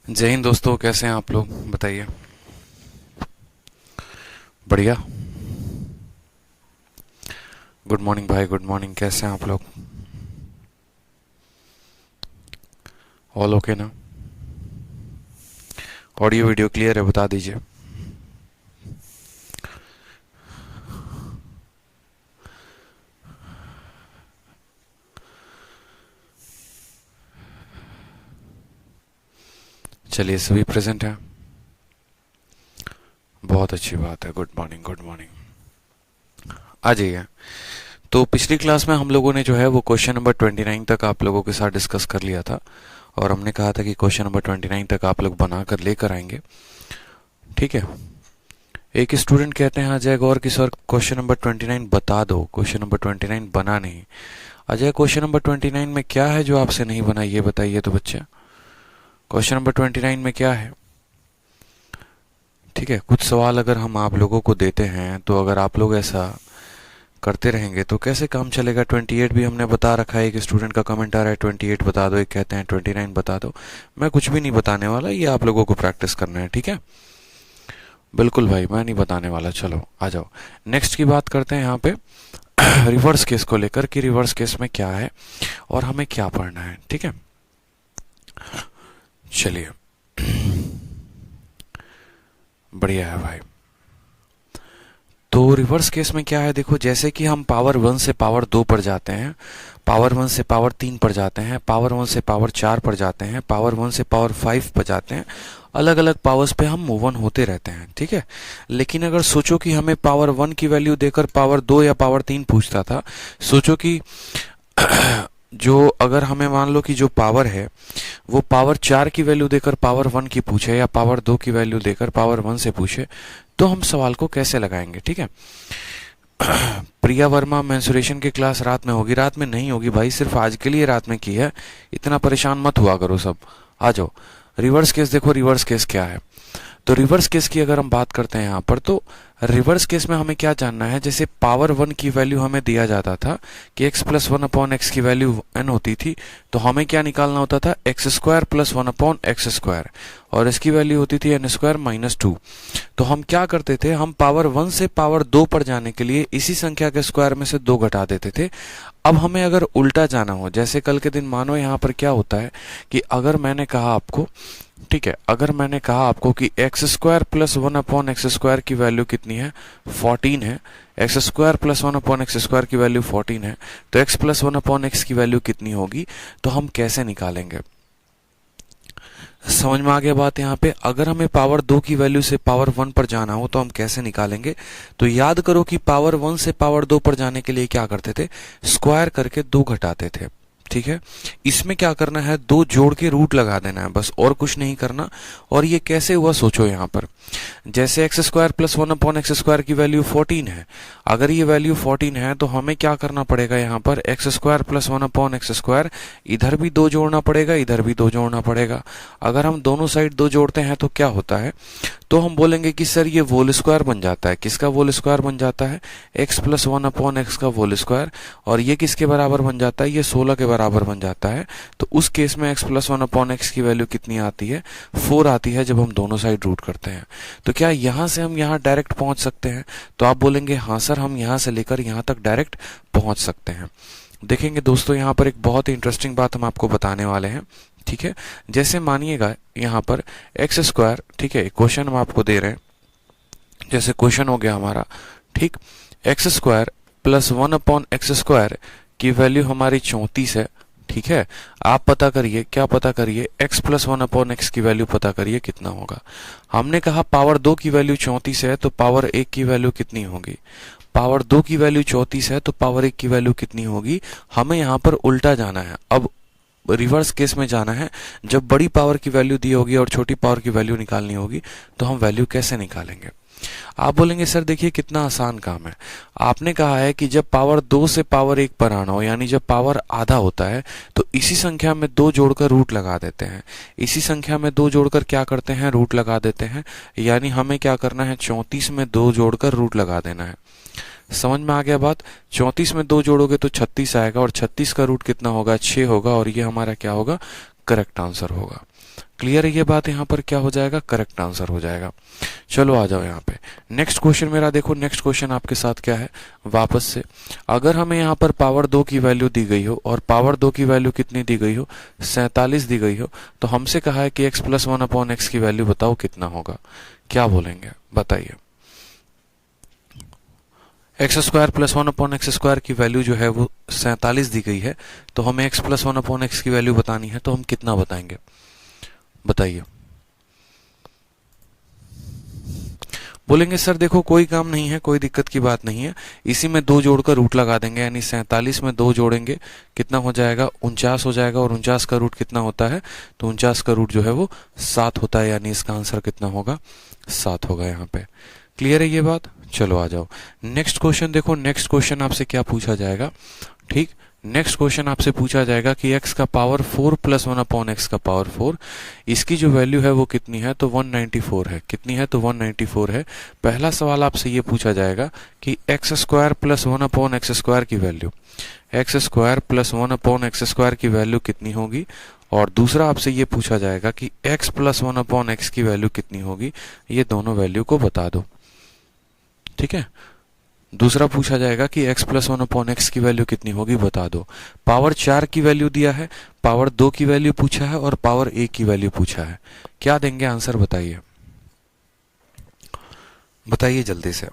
जय हिंद दोस्तों, कैसे हैं आप लोग? बताइए। बढ़िया। गुड मॉर्निंग भाई, गुड मॉर्निंग। कैसे हैं आप लोग? ऑल ओके ना? ऑडियो वीडियो क्लियर है? बता दीजिए। चलिए, सभी प्रेजेंट हैं। बहुत अच्छी बात है। Good morning, good morning. आ जाइए। तो पिछली क्लास में हम लोगों ने जो है वो क्वेश्चन नंबर 29 तक आप लोगों के साथ डिस्कस कर लिया था। और हमने कहा था कि क्वेश्चन नंबर 29 तक आप लोग बना कर लेकर आएंगे। ठीक है। एक स्टूडेंट कहते हैं अजय गौर कि सर क्वेश्चन नंबर 29 बता दो। क्वेश्चन नंबर 29 बना नहीं। अजय, क्वेश्चन नंबर 29 में क्या है जो आपसे नहीं बना, ये बताइए तो बच्चे। क्वेश्चन नंबर 29 में क्या है? ठीक है, कुछ सवाल अगर हम आप लोगों को देते हैं तो अगर आप लोग ऐसा करते रहेंगे तो कैसे काम चलेगा। 28 भी हमने बता रखा है। एक स्टूडेंट का कमेंट आ रहा है 28 बता दो, एक कहते हैं 29 बता दो। मैं कुछ भी नहीं बताने वाला, ये आप लोगों को प्रैक्टिस करना है। ठीक है, बिल्कुल भाई, मैं नहीं बताने वाला। चलो आ जाओ, नेक्स्ट की बात करते हैं यहाँ पे रिवर्स केस को लेकर कि रिवर्स केस में क्या है और हमें क्या पढ़ना है। ठीक है, चलिए। बढ़िया है भाई। तो रिवर्स केस में क्या है, देखो, जैसे कि हम पावर 1 से पावर 2 पर जाते हैं, पावर 1 से पावर 3 पर जाते हैं, पावर 1 से पावर 4 पर जाते हैं, पावर 1 से पावर 5 पर जाते हैं। अलग अलग पावर्स पे हम मूव ऑन होते रहते हैं। ठीक है, लेकिन अगर सोचो कि हमें पावर 1 की वैल्यू देकर पावर 2 या पावर 3 पूछता था। सोचो कि जो अगर हमें मान लो कि जो पावर है वो पावर 4 की वैल्यू देकर पावर 1 की पूछे या पावर 2 की वैल्यू देकर पावर 1 से पूछे, तो हम सवाल को कैसे लगाएंगे। ठीक है। प्रिया वर्मा, मेंसुरेशन की क्लास रात में होगी? रात में नहीं होगी भाई, सिर्फ आज के लिए रात में की है। इतना परेशान मत हुआ करो सब। आ जाओ। रिवर्स केस देखो, रिवर्स केस क्या है। तो रिवर्स केस की अगर हम बात करते हैं यहाँ पर, तो रिवर्स केस में हमें क्या जानना है। जैसे पावर 1 की वैल्यू हमें दिया जाता था कि x प्लस 1 अपॉन एक्स की वैल्यू n होती थी, तो हमें क्या निकालना होता था, x square plus 1 upon x square, और इसकी वैल्यू होती थी n स्क्वायर माइनस 2। तो हम क्या करते थे, हम पावर 1 से पावर 2 पर जाने के लिए इसी संख्या के स्क्वायर में से 2 घटा देते थे। अब हमें अगर उल्टा जाना हो, जैसे कल के दिन मानो यहाँ पर क्या होता है कि अगर मैंने कहा आपको, ठीक है, अगर मैंने कहा आपको कि x square plus 1 upon x square की वैल्यू कितनी है, 14 है। X square plus 1 upon x square की वैल्यू 14 है, तो एक्स प्लस 1 अपॉन एक्स की वैल्यू कितनी होगी, तो हम कैसे निकालेंगे। समझ में आ गया बात यहाँ पे। अगर हमें पावर 2 की वैल्यू से पावर 1 पर जाना हो तो हम कैसे निकालेंगे। तो याद करो कि पावर 1 से पावर 2 पर जाने के लिए क्या करते थे, स्क्वायर करके 2 घटाते थे। ठीक है, इसमें क्या करना है, 2 जोड़ के रूट लगा देना है बस, और कुछ नहीं करना। और ये कैसे हुआ सोचो यहाँ पर, जैसे x square plus 1 upon x square की वैल्यू 14 है। अगर ये वैल्यू 14 है तो हमें क्या करना पड़ेगा, यहाँ पर x square plus 1 upon x square, इधर भी 2 जोड़ना पड़ेगा, इधर भी 2 जोड़ना पड़ेगा। अगर हम दोनों साइड 2 जोड़ते हैं तो क्या होता है, तो हम बोलेंगे कि सर ये होल स्क्वायर बन जाता है। किसका होल स्क्वायर बन जाता है, एक्स प्लस 1 अपॉन एक्स का होल स्क्वायर। और ये किसके बराबर बन जाता है, ये 16 के बराबर बन जाता है। तो उस केस में एक्स प्लस 1 अपॉन एक्स की वैल्यू कितनी आती है, 4 आती है, जब हम दोनों साइड रूट करते हैं। तो क्या यहां से हम यहां डायरेक्ट पहुंच सकते हैं, तो आप बोलेंगे हाँ सर, हम यहां से लेकर यहां तक डायरेक्ट पहुंच सकते हैं। देखेंगे दोस्तों, यहाँ पर एक बहुत ही इंटरेस्टिंग बात हम आपको बताने वाले हैं। ठीक है, जैसे मानिएगा यहाँ पर एक्स स्क्वायर, ठीक है, क्वेश्चन हम आपको दे रहे हैं। जैसे क्वेश्चन हो गया हमारा, ठीक, x square plus 1 upon x square की वैल्यू हमारी 34 है। ठीक है, आप पता करिए, क्या पता करिए, x प्लस 1 अपॉन एक्स की वैल्यू पता करिए कितना होगा। हमने कहा पावर 2 की वैल्यू 34 है, तो पावर 1 की वैल्यू कितनी होगी। पावर 2 की वैल्यू 34 है तो पावर 1 की वैल्यू कितनी होगी। हमें यहाँ पर उल्टा जाना है, अब रिवर्स केस में जाना है। जब बड़ी पावर की वैल्यू दी होगी और छोटी पावर की वैल्यू निकालनी होगी, तो हम वैल्यू कैसे निकालेंगे। आप बोलेंगे सर देखिए कितना आसान काम है। आपने कहा है कि जब पावर 2 से पावर 1 पर आना हो, यानी जब पावर आधा होता है, तो इसी संख्या में 2 जोड़कर रूट लगा देते हैं। इसी संख्या में 2 जोड़कर क्या करते हैं, रूट लगा देते हैं। यानी हमें क्या करना है, 34 में 2 जोड़कर रूट लगा देना है। समझ में आ गया बात। 34 में 2 जोड़ोगे तो 36 आएगा, और 36 का रूट कितना होगा, 6 होगा, और ये हमारा क्या होगा, करेक्ट आंसर होगा। क्लियर है ये बात? यहाँ पर क्या हो जाएगा? करेक्ट आंसर हो जाएगा। चलो आ जाओ यहाँ पे नेक्स्ट क्वेश्चन मेरा देखो। नेक्स्ट क्वेश्चन आपके साथ क्या है, वापस से अगर हमें यहाँ पर पावर 2 की वैल्यू दी गई हो और पावर 2 की वैल्यू कितनी दी गई हो, 47 दी गई हो, तो हमसे कहा है कि x प्लस 1/x की वैल्यू बताओ कितना होगा। क्या बोलेंगे बताइए? एक्स स्क्वायर प्लस 1/x² की वैल्यू जो है वो 47 दी गई है, तो हमें x प्लस 1/x की वैल्यू बतानी है, तो हम कितना बताएंगे बताइए? बोलेंगे सर देखो कोई काम नहीं है, कोई दिक्कत की बात नहीं है, इसी में 2 जोड़कर रूट लगा देंगे, यानी 47 में 2 जोड़ेंगे कितना हो जाएगा? 49 हो जाएगा। और 49 का रूट कितना होता है? तो 49 का रूट जो है वो 7 होता है, यानी इसका आंसर कितना होगा? 7 होगा यहाँ पे। क्लियर है ये बात? चलो आ जाओ नेक्स्ट क्वेश्चन देखो। नेक्स्ट क्वेश्चन आपसे क्या पूछा जाएगा? ठीक, नेक्स्ट क्वेश्चन आपसे पूछा जाएगा कि x का पावर 4 प्लस 1/x का पावर 4, इसकी जो वैल्यू है वो कितनी है? तो 194 है। कितनी है? तो 194 है। पहला सवाल आपसे ये पूछा जाएगा कि एक्स स्क्वायर प्लस 1/x² की value, x square plus 1/x² की वैल्यू कितनी होगी? और दूसरा आपसे ये पूछा जाएगा कि x प्लस 1/x की वैल्यू कितनी होगी। ये दोनों वैल्यू को बता दो। ठीक है, दूसरा पूछा जाएगा कि x प्लस 1/x की वैल्यू कितनी होगी, बता दो। पावर 4 की वैल्यू दिया है, पावर 2 की वैल्यू पूछा है और पावर 1 की वैल्यू पूछा है। क्या देंगे आंसर बताइए? बताइए जल्दी से।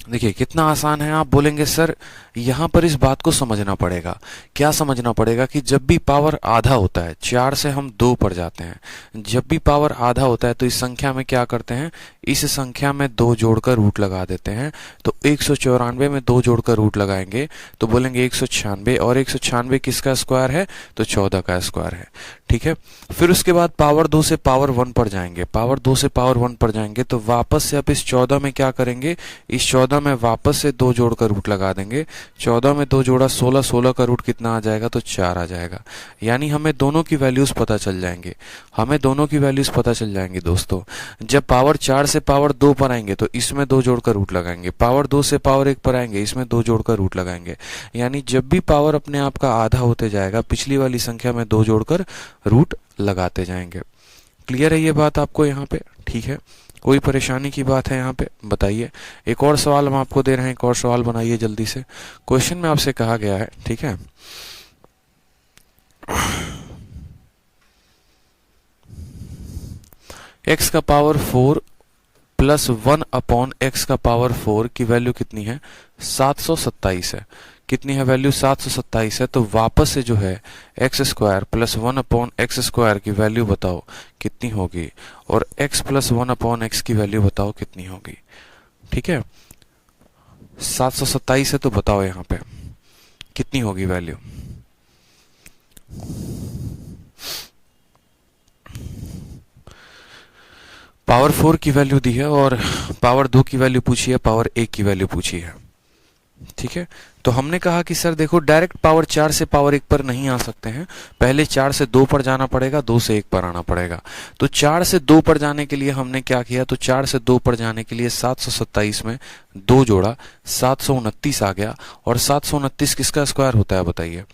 देखिए कितना आसान है। आप बोलेंगे सर यहाँ पर इस बात को समझना पड़ेगा। क्या समझना पड़ेगा? कि जब भी पावर आधा होता है, 4 से हम 2 पर जाते हैं, जब भी पावर आधा होता है तो इस संख्या में क्या करते हैं? इस संख्या में 2 जोड़कर रूट लगा देते हैं। तो 194 में 2 जोड़कर रूट लगाएंगे तो बोलेंगे 196, और 196 किसका स्क्वायर है? तो 14 का स्क्वायर है। ठीक है, फिर उसके बाद पावर 2 से पावर 1 पर जाएंगे, पावर 2 से पावर 1 पर जाएंगे तो वापस से अब इस 14 में क्या करेंगे? इस 14 में वापस से 2 जोड़कर रूट लगा देंगे। 14 में 2 जोड़ा 16, 16 का रूट कितना आ जाएगा? तो 4 आ जाएगा। यानी हमें दोनों की वैल्यूज पता चल जाएंगे, हमें दोनों की वैल्यूज पता चल जाएंगी दोस्तों। जब पावर 4 से पावर 2 पर आएंगे तो इसमें 2 जोड़कर रूट लगाएंगे, पावर 2 से पावर 1 पर आएंगे इसमें 2 जोड़कर रूट लगाएंगे। यानी जब भी पावर अपने आप का आधा होते जाएगा, पिछली वाली संख्या में 2 जोड़कर रूट लगाते जाएंगे। क्लियर है ये बात आपको यहाँ पे? ठीक है, कोई परेशानी की बात है यहाँ पे बताइए? एक और सवाल हम आपको दे रहे हैं, एक और सवाल बनाइए जल्दी से। क्वेश्चन में आपसे कहा गया है, ठीक है, x का पावर 4 प्लस 1/x का पावर 4 की वैल्यू कितनी है? 727 है। कितनी है वैल्यू? 727 है। तो वापस से जो है एक्स स्क्वायर प्लस 1/x² की वैल्यू बताओ कितनी होगी, और x प्लस 1/x की वैल्यू बताओ कितनी होगी। ठीक है, 727 है तो बताओ यहाँ पे कितनी होगी वैल्यू? पावर 4 की वैल्यू दी है और पावर 2 की वैल्यू पूछी है, पावर 1 की वैल्यू पूछी है। ठीक है, तो हमने कहा कि सर देखो डायरेक्ट पावर 4 से पावर 1 पर नहीं आ सकते हैं, पहले 4 से 2 पर जाना पड़ेगा, 2 से 1 पर आना पड़ेगा। तो 4 से 2 पर जाने के लिए हमने क्या किया? तो 4 से 2 पर जाने के लिए 727 में 2 जोड़ा, 729 आ गया। और 729 किसका स्क्वायर होता है बताइए?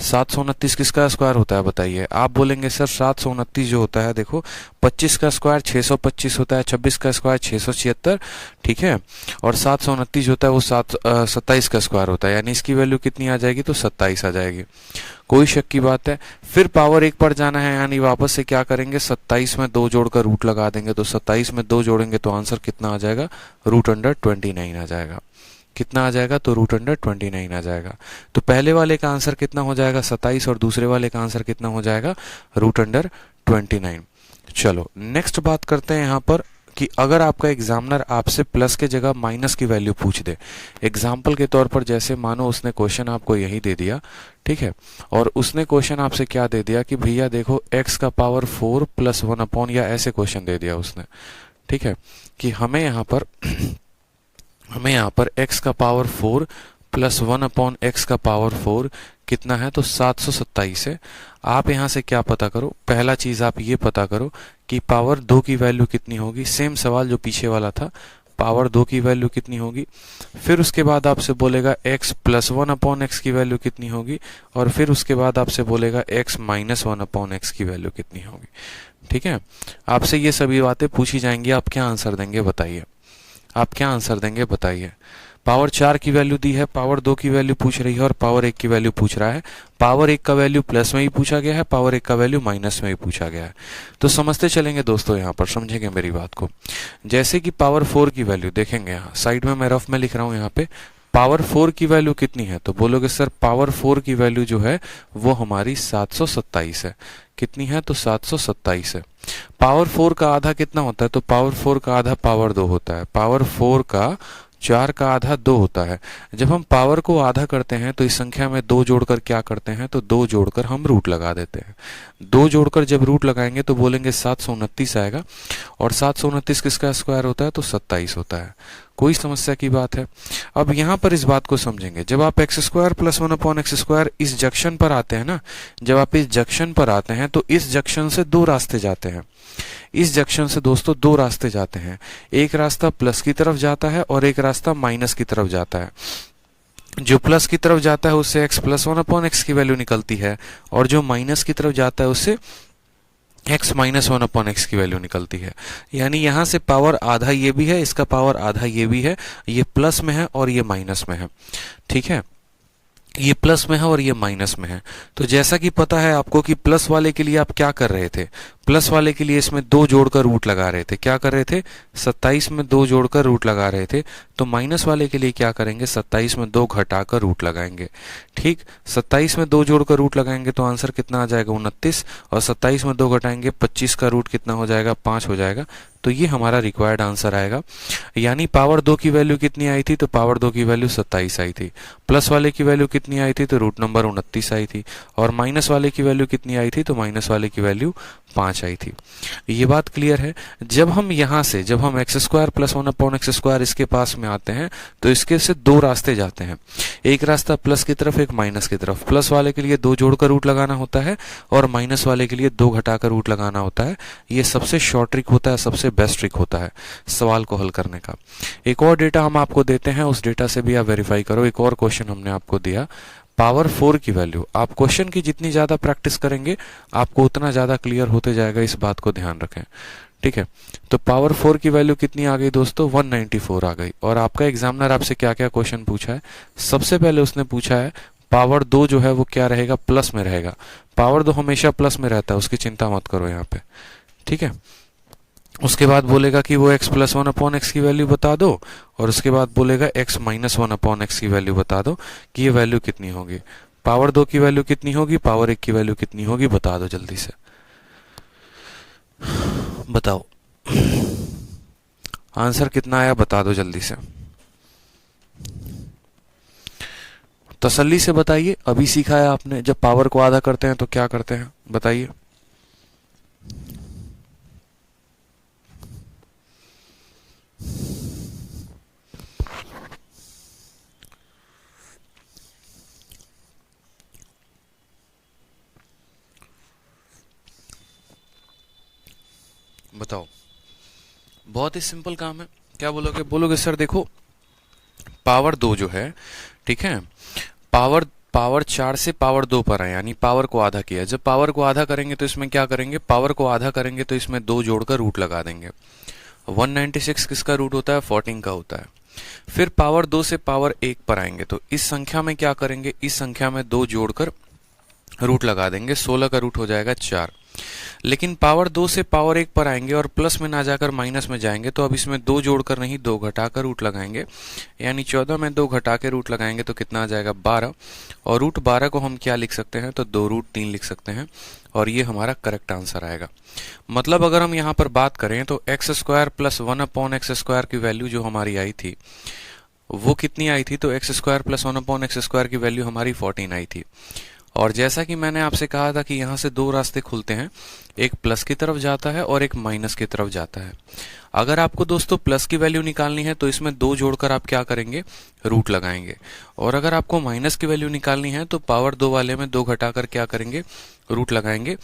729 किसका स्क्वायर होता है बताइए? आप बोलेंगे सर 729 जो होता है देखो 25 का स्क्वायर 625 होता है, 26 का स्क्वायर 676, ठीक है, और 729 होता है वो 27 का स्क्वायर होता है, यानी इसकी वैल्यू कितनी आ जाएगी? तो 27 आ जाएगी। कोई शक की बात है? फिर पावर 1 पर जाना है, यानी वापस से क्या करेंगे? 27 में 2 जोड़कर रूट लगा देंगे, तो 27 में 2 जोड़ेंगे तो आंसर कितना आ जाएगा? √29 आ जाएगा। कितना आ जाएगा? तो √29 आ जाएगा। तो पहले वाले का आंसर कितना हो जाएगा? 27, और दूसरे वाले का आंसर कितना हो जाएगा? √29। चलो नेक्स्ट बात करते हैं यहाँ पर कि अगर आपका एग्जामिनर आपसे प्लस के जगह माइनस की वैल्यू पूछ दे, एग्जाम्पल के तौर पर जैसे मानो उसने क्वेश्चन आपको यही दे दिया, ठीक है, और उसने क्वेश्चन आपसे क्या दे दिया कि भैया देखो x का पावर 4 प्लस 1/, या ऐसे क्वेश्चन दे दिया उसने, ठीक है, कि हमें यहाँ पर x का पावर 4 प्लस 1/x का पावर 4 कितना है? तो 727 है। आप यहाँ से क्या पता करो? पहला चीज आप ये पता करो कि पावर 2 की वैल्यू कितनी होगी। सेम सवाल जो पीछे वाला था, पावर 2 की वैल्यू कितनी होगी। फिर उसके बाद आपसे बोलेगा x प्लस 1 अपॉन एक्स की वैल्यू कितनी होगी, और फिर उसके बाद आपसे बोलेगा x माइनस 1 अपॉन एक्स की वैल्यू कितनी होगी। ठीक है, आपसे ये सभी बातें पूछी जाएंगी, आप क्या आंसर देंगे बताइए, आप क्या आंसर देंगे बताइए। पावर 4 की वैल्यू दी है, पावर 2 की वैल्यू पूछ रही है और पावर 1 की वैल्यू पूछ रहा है। पावर 1 का वैल्यू प्लस में ही पूछा गया है, पावर 1 का वैल्यू माइनस में ही पूछा गया है। तो समझते चलेंगे दोस्तों, यहाँ पर समझेंगे मेरी बात को। जैसे कि पावर 4 की वैल्यू देखेंगे, यहाँ साइड में मैं रफ में लिख रहा हूँ, यहाँ पे पावर 4 की वैल्यू कितनी है, तो बोलोगे सर पावर 4 की वैल्यू जो है वो हमारी 727 है। कितनी है, तो 727 है। पावर 4 का आधा कितना होता है, तो पावर 4 का आधा पावर 2 होता है। पावर 4 का 4 का आधा 2 होता है। जब हम पावर को आधा करते हैं तो इस संख्या में 2 जोड़कर क्या करते हैं, तो 2 जोड़कर हम रूट लगा देते हैं। 2 जोड़कर जब रूट लगाएंगे तो बोलेंगे 729 आएगा, और 729 किसका स्क्वायर होता है, तो 27 होता है। कोई समस्या की बात है। अब यहां पर इस बात को समझेंगे, जब आप x square plus 1 upon x square इस जंक्शन पर आते हैं ना, जब आप इस जंक्शन पर आते हैं तो इस जंक्शन से 2 रास्ते जाते हैं। इस जंक्शन से दोस्तों 2 रास्ते जाते हैं, एक रास्ता प्लस की तरफ जाता है और एक रास्ता माइनस की तरफ जाता है। जो प्लस की तरफ जाता है उससे x प्लस 1 अपॉन एक्स की वैल्यू निकलती है, और जो माइनस की तरफ जाता है उससे x माइनस 1 अपॉन एक्स की वैल्यू निकलती है। यानी यहां से पावर आधा ये भी है, इसका पावर आधा ये भी है, ये प्लस में है और ये माइनस में है। ठीक है, ये प्लस में है और ये माइनस में है। तो जैसा कि पता है आपको कि प्लस वाले के लिए आप क्या कर रहे थे, प्लस वाले के लिए इसमें 2 जोड़कर रूट लगा रहे थे। क्या कर रहे थे, 27 में 2 जोड़कर रूट लगा रहे थे। तो माइनस वाले के लिए क्या करेंगे, 27 में 2 घटाकर रूट लगाएंगे। ठीक, 27 में 2 जोड़कर रूट लगाएंगे तो आंसर कितना आ जाएगा, 29, और 27 में 2 घटाएंगे 25 का रूट कितना हो जाएगा, 5 हो जाएगा। तो ये हमारा रिक्वायर्ड आंसर आएगा। यानी पावर 2 की वैल्यू कितनी आई थी, तो पावर 2 की वैल्यू 27 आई थी। प्लस वाले की वैल्यू कितनी आई थी, तो रूट नंबर 29 आई थी। और माइनस वाले की वैल्यू कितनी आई थी, तो माइनस वाले की वैल्यू 5 आई थी। ये बात क्लियर है। जब हम यहां से, जब हम x square plus 1 upon x square इसके पास में आते हैं तो इसके से 2 रास्ते जाते हैं, एक रास्ता प्लस की तरफ, एक माइनस की तरफ। प्लस वाले के लिए 2 जोड़कर रूट लगाना होता है और माइनस वाले के लिए 2 घटाकर रूट लगाना होता है। ये सबसे शॉर्ट ट्रिक होता है, सबसे बेस्ट ट्रिक होता है सवाल को हल करने का। एक और डेटा हम आपको देते हैं, उस डेटा से भी आप वेरीफाई करो। एक और क्वेश्चन हमने आपको दिया, पावर 4 की वैल्यू। आप क्वेश्चन की जितनी ज्यादा प्रैक्टिस करेंगे आपको उतना ज्यादा क्लियर होते जाएगा, इस बात को ध्यान रखें। ठीक है, तो पावर 4 की वैल्यू कितनी आ गई दोस्तों, 194 आ गई। और आपका एग्जामिनर आपसे क्या क्या क्वेश्चन पूछा है, सबसे पहले उसने पूछा है पावर 2 जो है वो क्या रहेगा, प्लस में रहेगा। पावर 2 हमेशा प्लस में रहता है, उसकी चिंता मत करो यहाँ पे। ठीक है, उसके बाद बोलेगा कि वो x प्लस 1 अपॉन एक्स की वैल्यू बता दो, और उसके बाद बोलेगा x माइनस 1 अपॉन एक्स की वैल्यू बता दो कि ये वैल्यू कितनी होगी। पावर 2 की वैल्यू कितनी होगी, पावर 1 की वैल्यू कितनी होगी, बता दो जल्दी से, बताओ आंसर कितना आया, बता दो जल्दी से, तसल्ली से बताइए। अभी सीखा है आपने, जब पावर को आधा करते हैं तो क्या करते हैं, बताइए। बताओ, बहुत ही सिंपल काम है। क्या बोलोगे, बोलोगे सर देखो पावर 2 जो है, ठीक है, पावर 4 से पावर 2 पर है, यानी पावर को आधा किया। जब पावर को आधा करेंगे तो इसमें क्या करेंगे, पावर को आधा करेंगे तो इसमें 2 जोड़कर रूट लगा देंगे। 196 किसका रूट होता है, 14 का होता है। फिर पावर 2 से पावर 1 पर आएंगे तो इस संख्या में क्या करेंगे, इस संख्या में 2 जोड़कर रूट लगा देंगे, 16 का रूट हो जाएगा 4। लेकिन पावर 2 से पावर 1 पर आएंगे और प्लस में ना जाकर माइनस में जाएंगे तो अब इसमें 2 जोड़कर नहीं 2 घटाकर रूट लगाएंगे, यानी 14 में 2 घटा के रूट लगाएंगे तो कितना आ जाएगा 12। और रूट 12 को हम क्या लिख सकते हैं, तो 2 रूट 3 लिख सकते हैं, और ये हमारा करेक्ट आंसर आएगा। मतलब अगर हम यहाँ पर बात करें तो x square plus 1 upon x square की वैल्यू जो हमारी आई थी वो कितनी आई थी, तो x square plus 1 upon x square की वैल्यू हमारी 14 आई थी। और जैसा कि मैंने आपसे कहा था कि यहाँ से 2 रास्ते खुलते हैं, एक प्लस की तरफ जाता है और एक माइनस की तरफ जाता है। अगर आपको दोस्तों प्लस की वैल्यू निकालनी है तो इसमें 2 जोड़कर आप क्या करेंगे, रूट लगाएंगे। और अगर आपको माइनस की वैल्यू निकालनी है तो पावर 2 वाले में 2 घटाकर क्या करेंगे, रूट लगाएंगे।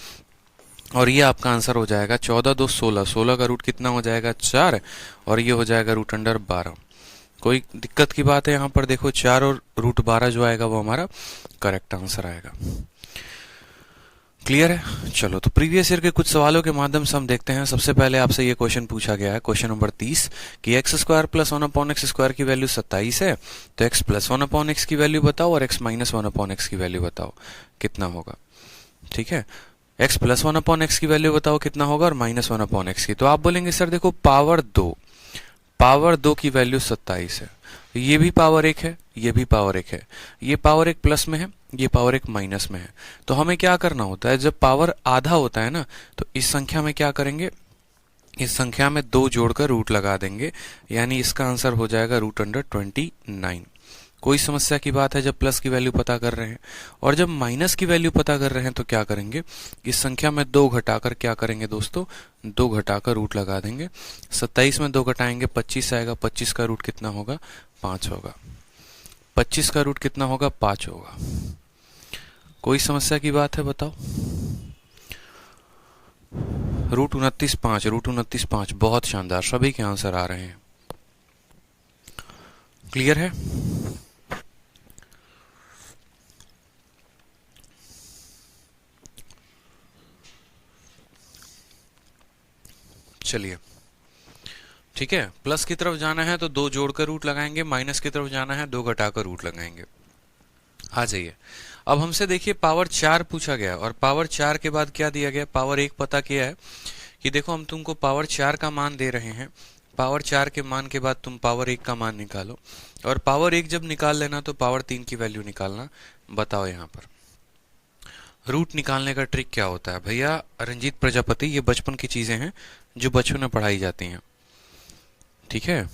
और ये आपका आंसर हो जाएगा 14 2 16। 16 का रूट कितना हो जाएगा 4, और ये हो जाएगा रूट अंडर 12। कोई दिक्कत की बात है यहाँ पर? देखो 4 और रूट 12 जो आएगा वो हमारा करेक्ट आंसर आएगा। क्लियर है? चलो, तो प्रीवियस ईयर के कुछ सवालों के माध्यम से हम देखते हैं। सबसे पहले आपसे ये क्वेश्चन पूछा गया है, क्वेश्चन नंबर 30, कि एक्स स्क्वायर प्लस 1/x² की वैल्यू 27 है, तो x प्लस 1/x की वैल्यू बताओ और x माइनस 1/x की वैल्यू बताओ, कितना होगा। ठीक है, x प्लस 1/x की वैल्यू बताओ कितना होगा, और माइनस 1/x की। तो आप बोलेंगे सर देखो पावर 2 की वैल्यू 27 है, ये भी पावर 1 है, ये भी पावर 1 है, ये पावर 1 प्लस में है, ये पावर 1 माइनस में है। तो हमें क्या करना होता है, जब पावर आधा होता है ना, तो इस संख्या में क्या करेंगे, इस संख्या में 2 जोड़कर रूट लगा देंगे, यानी इसका आंसर हो जाएगा रूट अंडर 29। कोई समस्या की बात है जब प्लस की वैल्यू पता कर रहे हैं? और जब माइनस की वैल्यू पता कर रहे हैं तो क्या करेंगे, इस संख्या में 2 घटाकर क्या करेंगे दोस्तों, 2 घटाकर रूट लगा देंगे। 27 में 2 घटाएंगे 25 आएगा, 25 का रूट कितना होगा, 5 होगा। 25 का रूट कितना होगा, 5 होगा। कोई समस्या की बात है बताओ? रूट 29 5, बहुत शानदार, सभी के आंसर आ रहे हैं। क्लियर है? चलिए, ठीक है, प्लस की तरफ जाना है तो 2 जोड़कर रूट लगाएंगे, माइनस की तरफ जाना है 2 घटाकर रूट लगाएंगे। आ जाइए, अब हमसे देखिए पावर 4 पूछा गया, और पावर 4 के बाद क्या दिया गया, पावर 1 पता किया है कि देखो हम तुमको पावर 4 का मान दे रहे हैं, पावर 4 के मान के बाद तुम पावर 1 का मान निकालो, और पावर 1 जब निकाल लेना तो पावर 3 की वैल्यू निकालना। बताओ यहाँ पर रूट निकालने का ट्रिक क्या होता है? भैया रंजीत प्रजापति, ये बचपन की चीजें हैं जो बच्चों में पढ़ाई जाती हैं, ठीक है।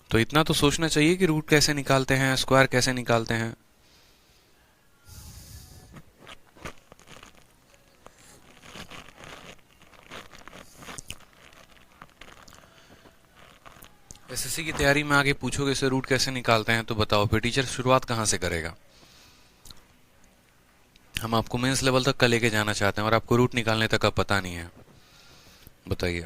तो इतना तो सोचना चाहिए कि रूट कैसे निकालते हैं, स्क्वायर कैसे निकालते हैं। एसएससी की तैयारी में आगे पूछोगे से रूट कैसे निकालते हैं, तो बताओ फिर टीचर शुरुआत कहां से करेगा। हम आपको मेंस लेवल तक का लेके जाना चाहते हैं और आपको रूट निकालने तक का पता नहीं है। बताइए,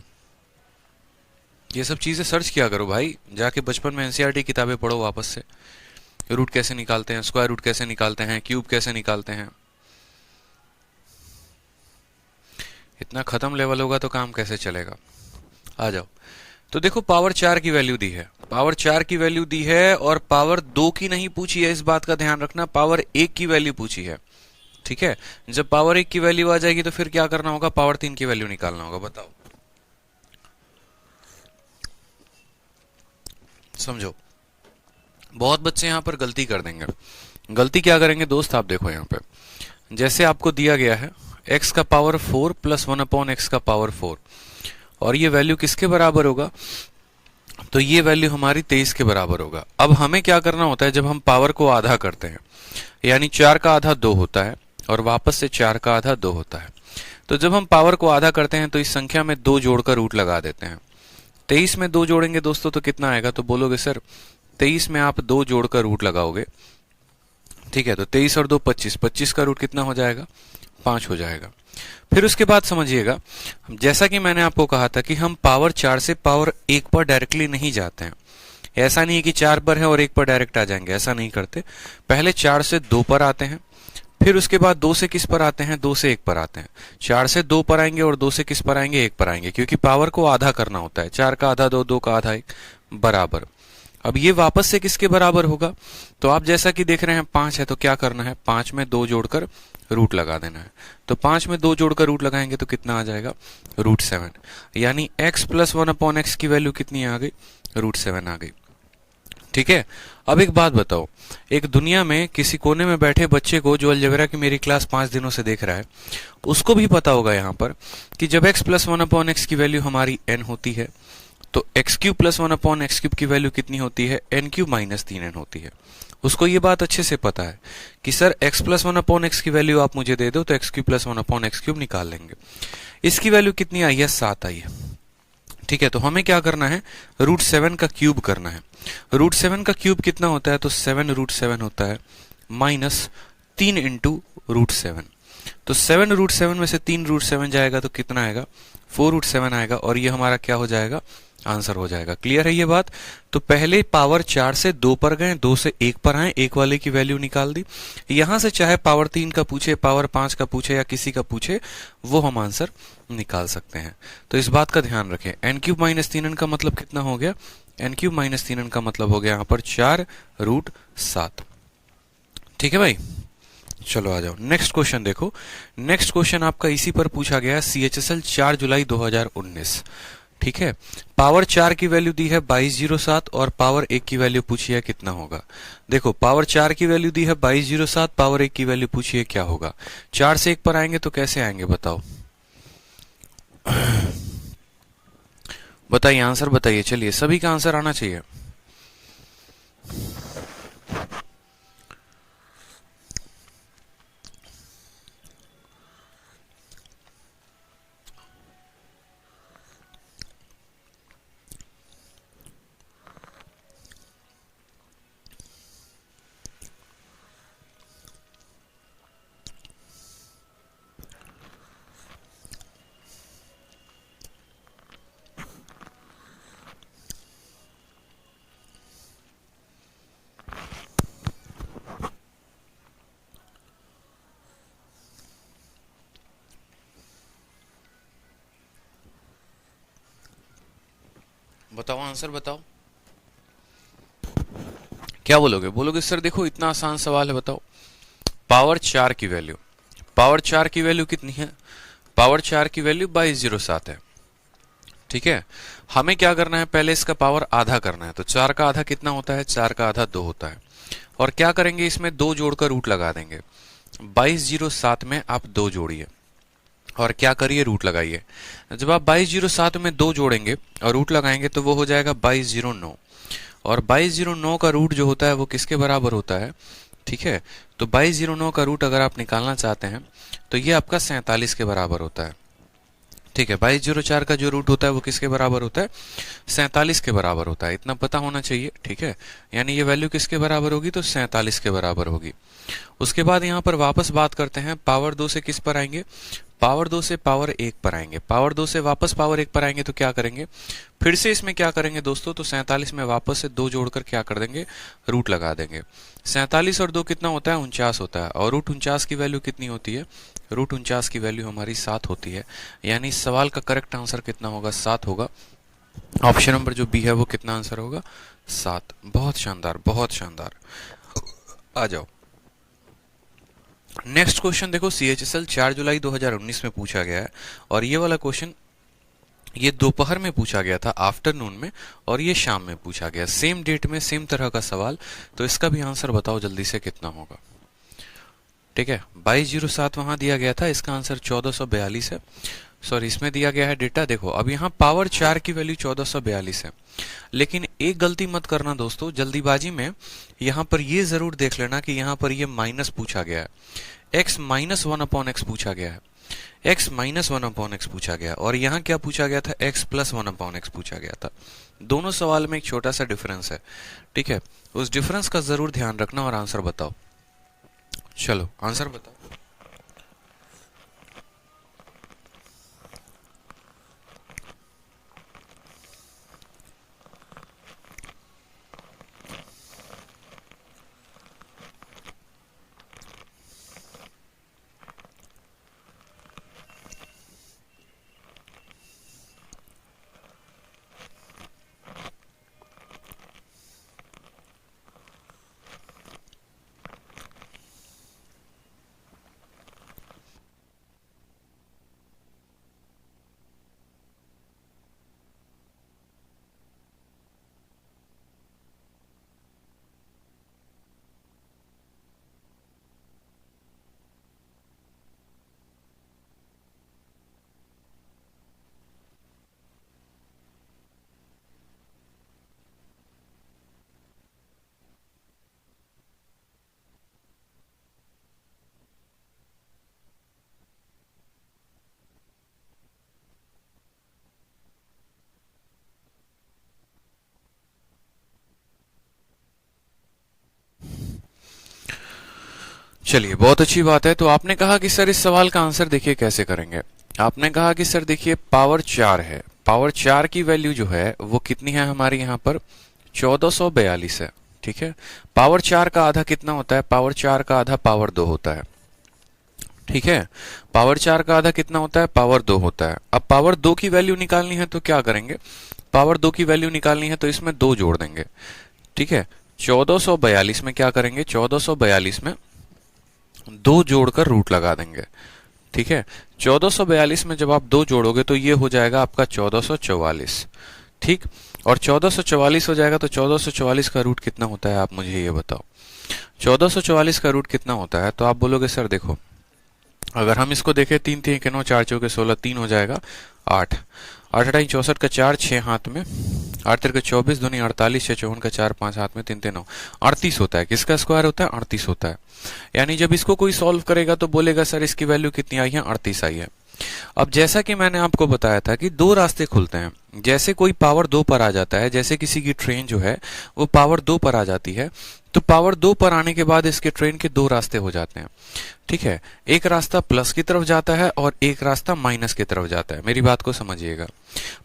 ये सब चीजें सर्च किया करो भाई, जाके बचपन में एनसीईआरटी किताबें पढ़ो वापस से। रूट कैसे निकालते हैं, स्क्वायर रूट कैसे निकालते हैं, क्यूब कैसे निकालते हैं। इतना खत्म लेवल होगा तो काम कैसे चलेगा। आ जाओ, तो देखो पावर 4 की वैल्यू दी है, पावर 4 की वैल्यू दी है, और पावर 2 की नहीं पूछी है, इस बात का ध्यान रखना, पावर 1 की वैल्यू पूछी है। ठीक है, जब पावर 1 की वैल्यू आ जाएगी तो फिर क्या करना होगा, पावर 3 की वैल्यू निकालना होगा। बताओ, समझो। बहुत बच्चे यहां पर गलती कर देंगे। गलती क्या करेंगे दोस्त, आप देखो यहां पे, जैसे आपको दिया गया है x का पावर 4 प्लस 1/x का पावर 4, और ये वैल्यू किसके बराबर होगा, तो ये वैल्यू हमारी 23 के बराबर होगा। अब हमें क्या करना होता है, जब हम पावर को आधा करते हैं, यानी 4 का आधा 2 होता है, और वापस से 4 का आधा 2 होता है, तो जब हम पावर को आधा करते हैं तो इस संख्या में 2 जोड़कर रूट लगा देते हैं। 23 में 2 जोड़ेंगे दोस्तों तो कितना आएगा, तो बोलोगे सर 23 में आप 2 जोड़कर रूट लगाओगे, ठीक है, तो 23 और 2 25, 25 का रूट कितना हो जाएगा, 5 हो जाएगा। फिर उसके बाद समझिएगा, जैसा कि मैंने आपको कहा था कि हम पावर 4 से पावर 1 पर डायरेक्टली नहीं जाते हैं। ऐसा नहीं है कि 4 पर है और 1 पर डायरेक्ट आ जाएंगे, ऐसा नहीं करते। पहले 4 से 2 पर आते हैं, फिर उसके बाद 2 से किस पर आते हैं, 2 से 1 पर आते हैं। 4 से 2 पर आएंगे और 2 से किस पर आएंगे, 1 पर आएंगे, क्योंकि पावर को आधा करना होता है। 4 का आधा 2, 2 का आधा 1, बराबर। अब ये वापस से किसके बराबर होगा, तो आप जैसा कि देख रहे हैं 5 है, तो क्या करना है, 5 में 2 जोड़कर रूट लगा देना है। तो 5 में 2 जोड़कर रूट लगाएंगे तो कितना आ जाएगा, रूट 7, यानी x प्लस 1/x की वैल्यू कितनी आ गई, रूट 7 आ गई। ठीक है, अब एक बात बताओ, एक दुनिया में किसी कोने में बैठे बच्चे को जो अलजेब्रा की मेरी क्लास 5 दिनों से देख रहा है, उसको भी पता होगा यहाँ पर कि जब x प्लस 1/x की वैल्यू हमारी n होती है, तो एक्स क्यूब प्लस 1/x³ की वैल्यू कितनी होती है, n³ माइनस 3n होती है। उसको ये बात अच्छे से पता है कि सर x प्लस 1/x की वैल्यू आप मुझे दे दो तो x³ प्लस 1/x³ निकाल लेंगे। इसकी वैल्यू कितनी आई है, 7 आई है। ठीक है, तो हमें क्या करना है, रूट 7 का क्यूब करना है। रूट 7 का क्यूब कितना होता है, तो 7 रूट 7 होता है, माइनस 3 इंटू रूट 7। तो 7√7 में से 3√7 जाएगा तो कितना आएगा, 4√7 आएगा, और ये हमारा क्या हो जाएगा, आंसर हो जाएगा। क्लियर है ये बात? तो पहले पावर 4 से 2 पर गए, 2 से 1 पर आए, 1 वाले की वैल्यू निकाल दी। यहां से चाहे पावर 3 का पूछे, पावर 5 का पूछे या किसी का पूछे, वो हम आंसर निकाल सकते हैं। तो इस बात का ध्यान रखें। n³ माइनस 3n का मतलब कितना हो गया, n³ माइनस 3n का मतलब हो गया यहां पर 4√7। ठीक है भाई, चलो आ जाओ नेक्स्ट क्वेश्चन देखो। नेक्स्ट क्वेश्चन आपका इसी पर पूछा गया है, CHSL 4 जुलाई 2019। ठीक है, पावर 4 की वैल्यू दी है 2207 और पावर 1 की वैल्यू पूछी है कितना होगा। देखो पावर 4 की वैल्यू दी है 2207, पावर 1 की वैल्यू पूछी है क्या होगा। 4 से 1 पर आएंगे तो कैसे आएंगे बताओ, बताइए आंसर बताइए, चलिए सभी का आंसर आना चाहिए। बताओ आंसर बताओ, क्या बोलोगे, बोलोगे सर देखो इतना आसान सवाल है, बताओ। पावर 4 की वैल्यू, पावर 4 की वैल्यू कितनी है, पावर 4 की वैल्यू 2207 है। ठीक है, हमें क्या करना है, पहले इसका पावर आधा करना है। तो 4 का आधा कितना होता है, 4 का आधा 2 होता है। और क्या करेंगे, इसमें 2 जोड़कर रूट लगा देंगे। 2207 में आप 2 जोड़िए और क्या करिए, रूट लगाइए। जब आप 2207 में 2 जोड़ेंगे और रूट लगाएंगे तो वो हो जाएगा 2209, और 2209 का रूट जो होता है वो किसके बराबर होता है। ठीक है, तो 2209 का रूट अगर आप निकालना चाहते हैं तो ये आपका 47 के बराबर होता है। ठीक है, 2204 का जो रूट होता है वो किसके बराबर होता है, 47 के बराबर होता है। इतना पता होना चाहिए। ठीक है, यानी ये वैल्यू किसके बराबर होगी, तो 47 के बराबर होगी। उसके बाद यहां पर वापस बात करते हैं, पावर 2 से किस पर आएंगे, पावर 2 से पावर 1 पर आएंगे। पावर 2 से वापस पावर 1 पर आएंगे तो क्या करेंगे, फिर से इसमें क्या करेंगे दोस्तों, तो 47 में वापस से 2 जोड़कर क्या कर देंगे, रूट लगा देंगे। 47 और 2 कितना होता है, 49 होता है, और रूट 49 की वैल्यू कितनी होती है, रूट 49 की वैल्यू हमारी 7 होती है। यानी सवाल का करेक्ट आंसर कितना होगा, 7 होगा। ऑप्शन नंबर जो बी है वो कितना आंसर होगा, 7। बहुत शानदार, बहुत शानदार। आ जाओ नेक्स्ट क्वेश्चन देखो, CHSL 4 जुलाई 2019 में पूछा गया है, और ये वाला क्वेश्चन ये दोपहर में पूछा गया था, आफ्टरनून में, और ये शाम में पूछा गया, सेम डेट में सेम तरह का सवाल। तो इसका भी आंसर बताओ जल्दी से कितना होगा। ठीक है, 2207 वहां दिया गया था, इसका आंसर 1442 है। सॉरी, इसमें दिया गया है डेटा, देखो अब यहाँ पावर 4 की वैल्यू 1442 है, लेकिन एक गलती मत करना दोस्तों जल्दीबाजी में, यहाँ पर ये जरूर देख लेना कि यहाँ पर ये माइनस पूछा गया है, x माइनस 1/x पूछा गया है, x माइनस 1/x पूछा गया, और यहाँ क्या पूछा गया था, x प्लस 1/x पूछा गया था। दोनों सवाल में एक छोटा सा डिफरेंस है। ठीक है, उस डिफरेंस का जरूर ध्यान रखना और आंसर बताओ। चलो आंसर बताओ। चलिए, बहुत अच्छी बात है। तो आपने कहा कि सर इस सवाल का आंसर देखिए कैसे करेंगे। आपने कहा कि सर देखिए पावर 4 है, पावर 4 की वैल्यू जो है वो कितनी है हमारी यहाँ पर 1442 है। ठीक है, पावर 4 का आधा कितना होता है, पावर 4 का आधा पावर 2 होता है। ठीक है, पावर 4 का आधा कितना होता है, पावर 2 होता है। अब पावर 2 की वैल्यू निकालनी है तो क्या करेंगे, पावर 2 की वैल्यू निकालनी है तो इसमें 2 जोड़ देंगे। ठीक है, 1442 में क्या करेंगे, 1442 में 2 जोड़कर रूट लगा देंगे। ठीक है, 1442 में जब आप 2 जोड़ोगे तो ये हो जाएगा आपका 1444। ठीक, और 1444 हो जाएगा तो 1444 का रूट कितना होता है, आप मुझे ये बताओ। 1444 का रूट कितना होता है, तो आप बोलोगे सर देखो अगर हम इसको देखें 3 3 के 9 4 चौके 16 3 हो जाएगा 8 8 अठाई 64 का 4 6 हाथ में 8 तिरके 24 दूनी 48 6 54 का 4 5 हाथ में 3 3 9 38 होता है। किसका स्क्वायर होता है, 38 होता है। यानी जब इसको कोई सॉल्व करेगा तो बोलेगा सर इसकी वैल्यू कितनी आई है, 38 आई है। अब जैसा कि मैंने आपको बताया था कि दो रास्ते खुलते हैं। जैसे कोई पावर 2 पर आ जाता है, जैसे किसी की ट्रेन जो है वो पावर 2 पर आ जाती है, तो पावर 2 पर आने के बाद इसके ट्रेन के दो रास्ते हो जाते हैं। ठीक है, एक रास्ता प्लस की तरफ जाता है और एक रास्ता माइनस की तरफ जाता है। मेरी बात को समझिएगा,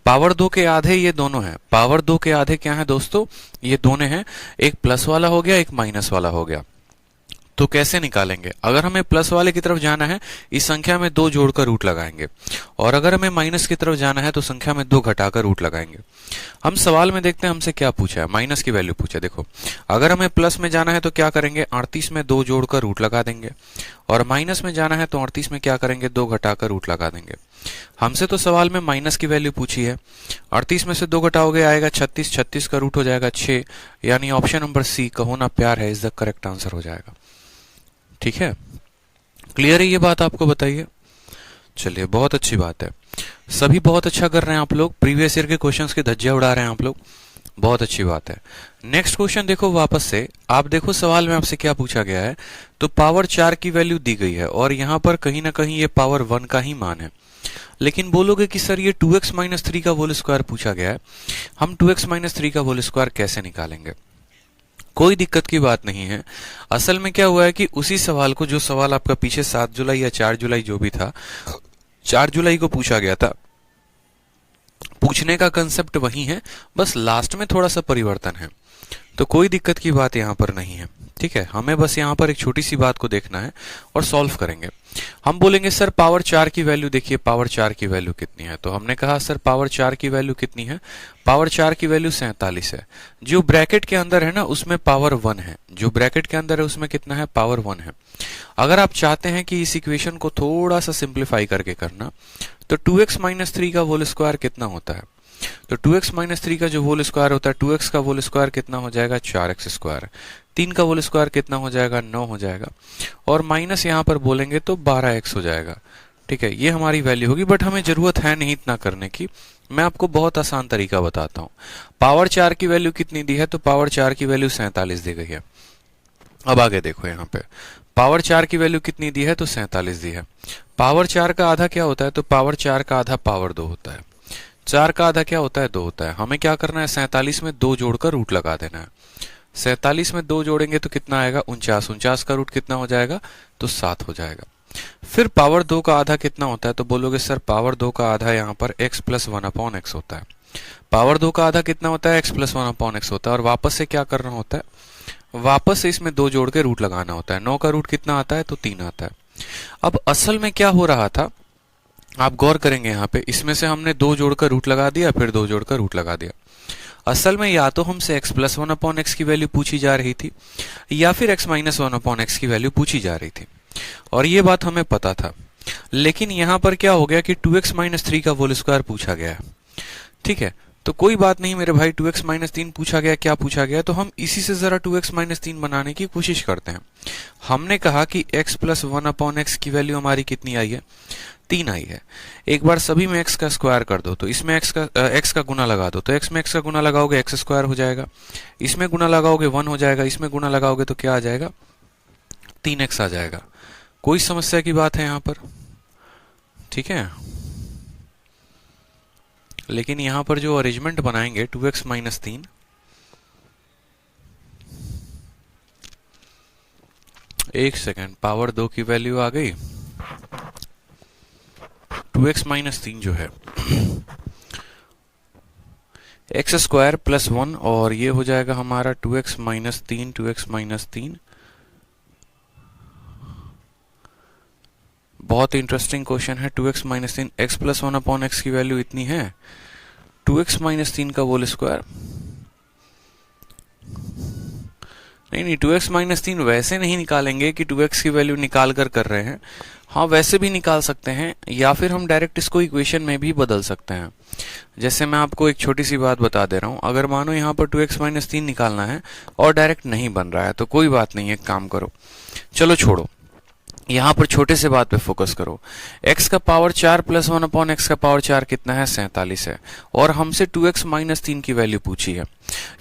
पावर 2 के आधे ये दोनों हैं। पावर 2 के आधे क्या है दोस्तों, ये दोनों हैं, एक प्लस वाला हो गया एक माइनस वाला हो गया। तो कैसे निकालेंगे, अगर हमें प्लस वाले की तरफ जाना है इस संख्या में 2 जोड़कर रूट लगाएंगे, और अगर हमें माइनस की तरफ जाना है तो संख्या में 2 घटाकर रूट लगाएंगे। हम सवाल में देखते हैं हमसे क्या पूछा है, माइनस की वैल्यू पूछा। देखो अगर हमें प्लस में जाना है तो क्या करेंगे, 38 में 2 जोड़कर रूट लगा देंगे, और माइनस में जाना है तो 38 में क्या करेंगे, 2 घटाकर रूट लगा देंगे। हमसे तो सवाल में माइनस की वैल्यू पूछी है, 38 में से 2 घटाओगे आएगा 36, 36 का रूट हो जाएगा 6, यानी ऑप्शन नंबर सी कहो ना प्यार है इज द करेक्ट आंसर हो जाएगा। ठीक है, क्लियर है ये बात, आपको बताइए। चलिए, बहुत अच्छी बात है, सभी बहुत अच्छा कर रहे हैं आप लोग, प्रीवियस ईयर के क्वेश्चंस के धज्जियां उड़ा रहे हैं आप लोग, बहुत अच्छी बात है। नेक्स्ट क्वेश्चन देखो वापस से, आप देखो सवाल में आपसे क्या पूछा गया है। तो पावर 4 की वैल्यू दी गई है और यहां पर कहीं ना कहीं ये पावर 1 का ही मान है, लेकिन बोलोगे कि सर ये 2x - 3 का होल स्क्वायर पूछा गया है, हम 2x - 3 का होल स्क्वायर कैसे निकालेंगे। कोई दिक्कत की बात नहीं है। असल में क्या हुआ है कि उसी सवाल को, जो सवाल आपका पीछे 7 जुलाई या 4 जुलाई जो भी था, 4 जुलाई को पूछा गया था, पूछने का कंसेप्ट वही है, बस लास्ट में थोड़ा सा परिवर्तन है। तो कोई दिक्कत की बात यहां पर नहीं है। ठीक है, हमें बस यहां पर एक छोटी सी बात को देखना है और सॉल्व करेंगे। हम बोलेंगे सर पावर 4 की वैल्यू देखिए, पावर 4 की वैल्यू कितनी है, तो हमने कहा सर पावर 4 की वैल्यू कितनी है, पावर 4 की वैल्यू 47 है। जो ब्रैकेट के अंदर है ना उसमें पावर 1 है, जो ब्रैकेट के अंदर है उसमें कितना है, पावर 1 है। अगर आप चाहते हैं कि इस इक्वेशन को थोड़ा सा सिंप्लीफाई करके करना, तो 2x - 3 का होल स्क्वायर कितना होता है, तो 2x - 3 का जो होल स्क्वायर होता है, 2x का होल स्क्वायर कितना हो जाएगा, 4x स्क्वायर, 3 का होल स्क्वायर कितना हो जाएगा, 9 हो जाएगा, और माइनस यहां पर बोलेंगे तो 12x हो जाएगा। ठीक है, ये हमारी वैल्यू होगी, बट हमें जरूरत है नहीं इतना करने की, मैं आपको बहुत आसान तरीका बताता हूं। पावर 4 की वैल्यू कितनी दी है, तो पावर 4 की वैल्यू 47 दी गई है। अब आगे देखो यहाँ पे पावर 4 की वैल्यू कितनी दी है, तो 47 दी है। पावर 4 का आधा क्या होता है, तो पावर 4 का आधा पावर 2 होता है। 4 का आधा क्या होता है, 2 होता है। हमें क्या करना है, 47 में 2 जोड़कर रूट लगा देना है। 47 में 2 जोड़ेंगे तो कितना आएगा, 49, 49 का रूट कितना हो जाएगा, तो 7 हो जाएगा। फिर पावर 2 का आधा कितना होता है, तो बोलोगे सर पावर 2 का आधा यहाँ पर x + 1/x होता है। पावर 2 का आधा कितना होता है, x + 1/x होता है, और वापस से क्या करना होता है, वापस से इसमें 2 जोड़ के रूट लगाना होता है। 9 का रूट कितना आता है, तो 3 आता है। अब असल में क्या हो रहा था, आप गौर करेंगे यहाँ पे, इसमें से हमने 2 जोड़कर रूट लगा दिया, फिर 2 जोड़कर रूट लगा दिया। असल में या तो हमसे x + 1/x की वैल्यू पूछी जा रही थी, या फिर x - 1/x की वैल्यू पूछी जा रही थी, और ये बात हमें पता था। लेकिन यहां पर क्या हो गया कि 2x - 3 का होल स्क्वायर पूछा गया है। ठीक है, तो कोई बात नहीं मेरे भाई, 2x - 3 पूछा गया, क्या पूछा गया, तो हम इसी से जरा 2x - 3 बनाने की कोशिश करते हैं। हमने कहा कि x + 1/x की वैल्यू हमारी कितनी आई है, 3 आई है। एक बार सभी में x का स्क्वायर कर दो, तो इसमें x का गुना लगा दो, तो x में x का गुना लगाओगे x स्क्वायर हो जाएगा, इसमें गुना लगाओगे 1 हो जाएगा, इसमें गुना लगाओगे तो क्या आ जाएगा, 3x आ जाएगा। कोई समस्या की बात है यहां पर, ठीक है। लेकिन यहां पर जो अरेंजमेंट बनाएंगे 2x - 3, एक सेकेंड, पावर 2 की वैल्यू आ गई, 2x माइनस 3 जो है एक्स स्क्वायर प्लस 1, और ये हो जाएगा हमारा 2x माइनस 3, 2x माइनस 3। बहुत इंटरेस्टिंग क्वेश्चन है। 2x minus 3, x plus 1 upon x की वैल्यू इतनी है, 2x माइनस 3 का होल स्क्वायर। नहीं, 2x माइनस 3 वैसे नहीं निकालेंगे कि 2x की वैल्यू निकाल कर रहे हैं। हाँ, वैसे भी निकाल सकते हैं, या फिर हम डायरेक्ट इसको इक्वेशन में भी बदल सकते हैं। जैसे मैं आपको एक छोटी सी बात बता दे रहा हूं, अगर मानो यहाँ पर 2x माइनस 3 निकालना है और डायरेक्ट नहीं बन रहा है तो कोई बात नहीं, एक काम करो, चलो छोड़ो, यहां पर छोटे से बात पे फोकस करो। x का पावर 4 प्लस 1 अपॉन एक्स का पावर 4 कितना है, 47 है, और हमसे 2x माइनस 3 की वैल्यू पूछी है।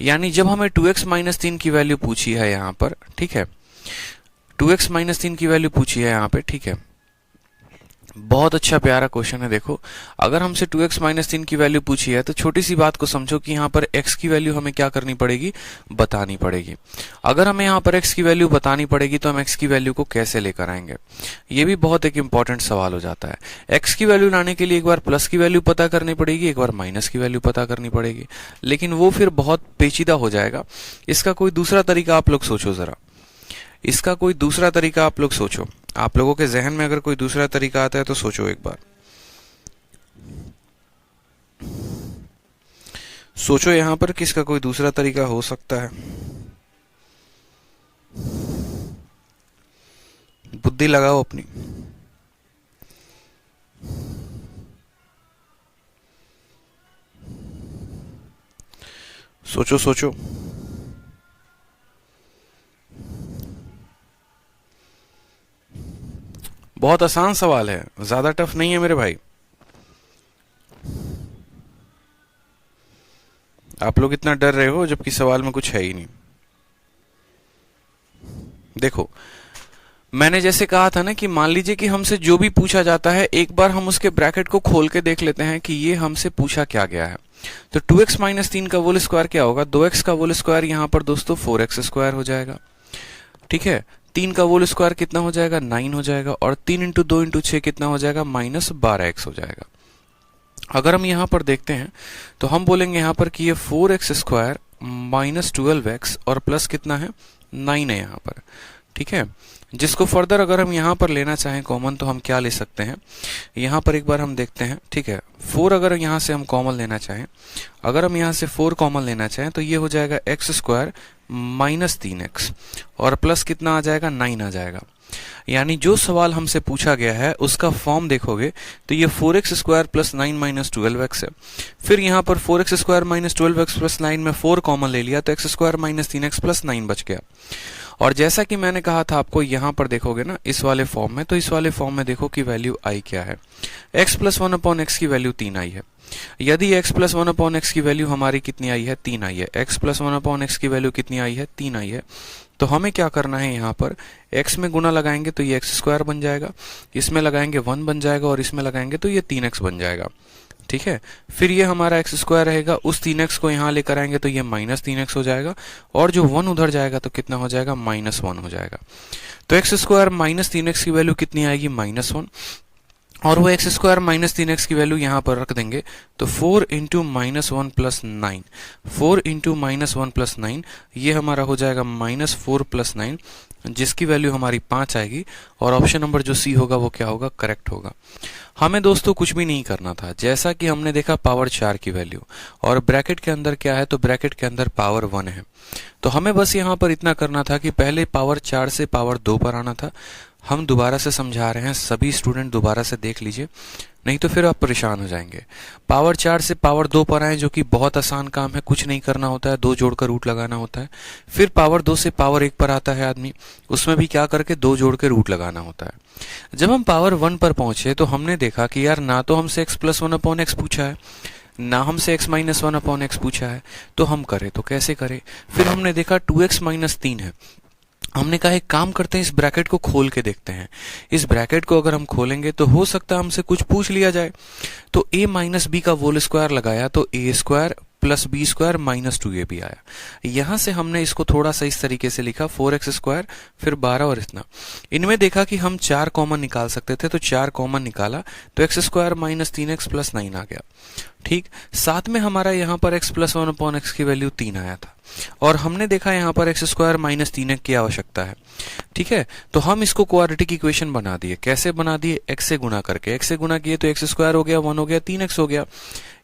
यानी जब हमें 2x माइनस 3 की वैल्यू पूछी है यहाँ पर, ठीक है, 2x माइनस 3 की वैल्यू पूछी है यहाँ पे, ठीक है, बहुत अच्छा प्यारा क्वेश्चन है। देखो, अगर हमसे 2x माइनस 3 की वैल्यू पूछी है तो छोटी सी बात को समझो कि यहाँ पर x की वैल्यू हमें क्या करनी पड़ेगी, बतानी पड़ेगी। अगर हमें यहाँ पर x की वैल्यू बतानी पड़ेगी तो हम x की वैल्यू को कैसे लेकर आएंगे, ये भी बहुत एक इंपॉर्टेंट सवाल हो जाता है। x की वैल्यू लाने के लिए एक बार प्लस की वैल्यू पता करनी पड़ेगी, एक बार माइनस की वैल्यू पता करनी पड़ेगी, लेकिन वो फिर बहुत पेचीदा हो जाएगा। इसका कोई दूसरा तरीका आप लोग सोचो जरा, इसका कोई दूसरा तरीका आप लोग सोचो। आप लोगों के जहन में अगर कोई दूसरा तरीका आता है तो सोचो, एक बार सोचो यहां पर किसका कोई दूसरा तरीका हो सकता है। बुद्धि लगाओ अपनी। सोचो सोचो। बहुत आसान सवाल है, ज्यादा टफ नहीं है मेरे भाई। आप लोग इतना डर रहे हो जबकि सवाल में कुछ है ही नहीं। देखो, मैंने जैसे कहा था ना कि मान लीजिए कि हमसे जो भी पूछा जाता है, एक बार हम उसके ब्रैकेट को खोल के देख लेते हैं कि ये हमसे पूछा क्या गया है। तो 2x माइनस 3 का होल स्क्वायर क्या होगा, 2x का होल स्क्वायर यहाँ पर दोस्तों 4x स्क्वायर हो जाएगा, ठीक है। 3 का होल स्क्वायर कितना हो जाएगा, 9 हो जाएगा, और 3 इंटू 2 इंटू 6 कितना हो जाएगा, माइनस 12x हो जाएगा। अगर हम यहाँ पर देखते हैं तो हम बोलेंगे यहाँ पर कि ये 4x स्क्वायर माइनस 12x और प्लस कितना है, 9 है यहाँ पर, ठीक है। जिसको फर्दर अगर हम यहाँ पर लेना चाहें कॉमन तो हम क्या ले सकते हैं, यहाँ पर एक बार हम देखते हैं, ठीक है। 4 अगर यहाँ से हम कॉमन लेना चाहें, अगर हम यहाँ से 4 कॉमन लेना चाहें तो ये हो जाएगा x स्क्वायर माइनस 3x और प्लस कितना आ जाएगा, 9 आ जाएगा। यानी जो सवाल हमसे पूछा गया है उसका फॉर्म देखोगे तो ये 4x square plus 9 minus 12x है। फिर यहाँ पर 4x square minus 12x plus 9 में 4 कॉमन ले लिया तो x square minus 3x plus 9 बच गया। और जैसा कि मैंने कहा था आपको, यहाँ पर देखोगे ना इस वाले फॉर्म में, तो इस वाले फॉर्म में देखो कि वैल्यू आई क्या है, x प्लस 1 अपॉन एक्स की वैल्यू 3 आई है। यदि x प्लस 1 अपॉन एक्स की वैल्यू हमारी कितनी आई है, 3 आई है, x प्लस 1 अपॉन एक्स की वैल्यू कितनी आई है, 3 आई है, तो हमें क्या करना है, यहाँ पर x में गुना लगाएंगे तो ये x स्क्वायर बन जाएगा, इसमें लगाएंगे 1 बन जाएगा, और इसमें लगाएंगे तो ये 3x बन जाएगा, ठीक है। फिर ये हमारा x स्क्वायर रहेगा, उस 3x को यहाँ लेकर आएंगे तो ये माइनस 3x हो जाएगा, और जो 1 उधर जाएगा तो कितना हो जाएगा, माइनस 1 हो जाएगा। तो x स्क्वायर माइनस 3x की वैल्यू कितनी आएगी, माइनस 1, और वो x स्क्वायर माइनस 3x की वैल्यू यहाँ पर रख देंगे तो 4 into minus 1 plus 9, 4 into minus 1 plus 9, ये हमारा हो जाएगा माइनस 4 प्लस 9, जिसकी वैल्यू हमारी 5 आएगी, और ऑप्शन नंबर जो सी होगा वो क्या होगा, करेक्ट होगा। हमें दोस्तों कुछ भी नहीं करना था, जैसा कि हमने देखा पावर 4 की वैल्यू, और ब्रैकेट के अंदर क्या है, तो ब्रैकेट के अंदर पावर 1 है, तो हमें बस यहाँ पर इतना करना था कि पहले पावर 4 से पावर 2 पर आना था। हम दोबारा से समझा रहे हैं, सभी स्टूडेंट दोबारा से देख लीजिए, नहीं तो फिर आप परेशान हो जाएंगे। पावर 4 से पावर 2 पर आए, जो कि बहुत आसान काम है, कुछ नहीं करना होता है, 2 जोड़कर रूट लगाना होता है। फिर पावर 2 से पावर 1 पर आता है आदमी, उसमें भी क्या करके 2 जोड़ के रूट लगाना होता है। जब हम पावर 1 पर पहुंचे तो हमने देखा कि यार ना तो हमसे x प्लस 1 अपॉन एक्स पूछा है, ना हमसे x माइनस 1 अपॉन एक्स पूछा है, तो हम करें तो कैसे करें। फिर हमने देखा 2x माइनस 3 है, हमने कहा एक काम करते हैं, इस ब्रैकेट को खोल के देखते हैं। इस ब्रैकेट को अगर हम खोलेंगे तो हो सकता है हमसे कुछ पूछ लिया जाए। तो a माइनस बी का होल स्क्वायर लगाया तो a square plus b square minus 2ab आया। यहां से हमने इसको थोड़ा सा इस तरीके से लिखा 4x स्क्वायर फिर 12 और इतना। इनमें देखा कि हम 4 कॉमन निकाल सकते थे तो 4 कॉमन निकाला तो x square minus 3x plus 9 आ गया। ठीक, साथ में हमारा यहाँ पर x प्लस 1/x की वैल्यू 3 आया था और हमने देखा यहाँ पर x स्क्वायर माइनस 3x की आवश्यकता है। ठीक है, तो हम इसको क्वाड्रेटिक इक्वेशन बना दिए। कैसे बना दिए? x से गुना करके। x से गुना किए तो x स्क्वायर हो गया, 1 हो गया, 3x हो गया।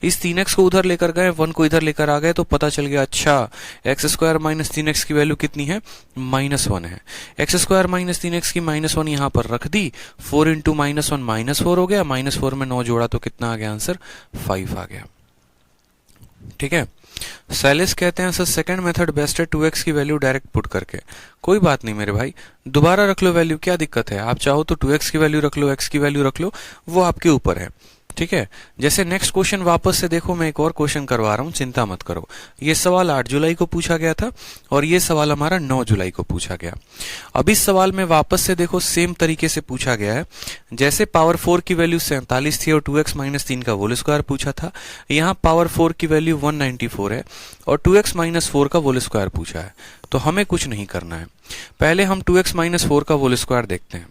इस 3x को उधर लेकर गए, 1 को इधर लेकर आ गए तो पता चल गया अच्छा x स्क्वायर माइनस 3x की वैल्यू कितनी है? -1 है। x स्क्वायर माइनस 3x की -1 यहां पर रख दी, 4 इंटू -1 -4 हो गया, -4 में 9 जोड़ा तो कितना आ गया आंसर? 5 आ गया। ठीक है, सैलिस कहते हैं सर सेकंड मेथड बेस्ट है 2x की वैल्यू डायरेक्ट पुट करके। कोई बात नहीं मेरे भाई, दोबारा रख लो वैल्यू, क्या दिक्कत है? आप चाहो तो 2x की वैल्यू रख लो, x की वैल्यू रख लो, वो आपके ऊपर है। ठीक है, जैसे नेक्स्ट क्वेश्चन वापस से देखो, मैं एक और क्वेश्चन करवा रहा हूं, चिंता मत करो। ये सवाल 8 जुलाई को पूछा गया था और ये सवाल हमारा 9 जुलाई को पूछा गया। अब इस सवाल में वापस से देखो सेम तरीके से पूछा गया है। जैसे पावर 4 की वैल्यू 47 थी और 2x माइनस 3 का होल स्क्वायर पूछा था, यहाँ पावर 4 की वैल्यू 194 है और 2x माइनस 4 का होल स्क्वायर पूछा है। तो हमें कुछ नहीं करना है, पहले हम 2x माइनस 4 का होल स्क्वायर देखते हैं।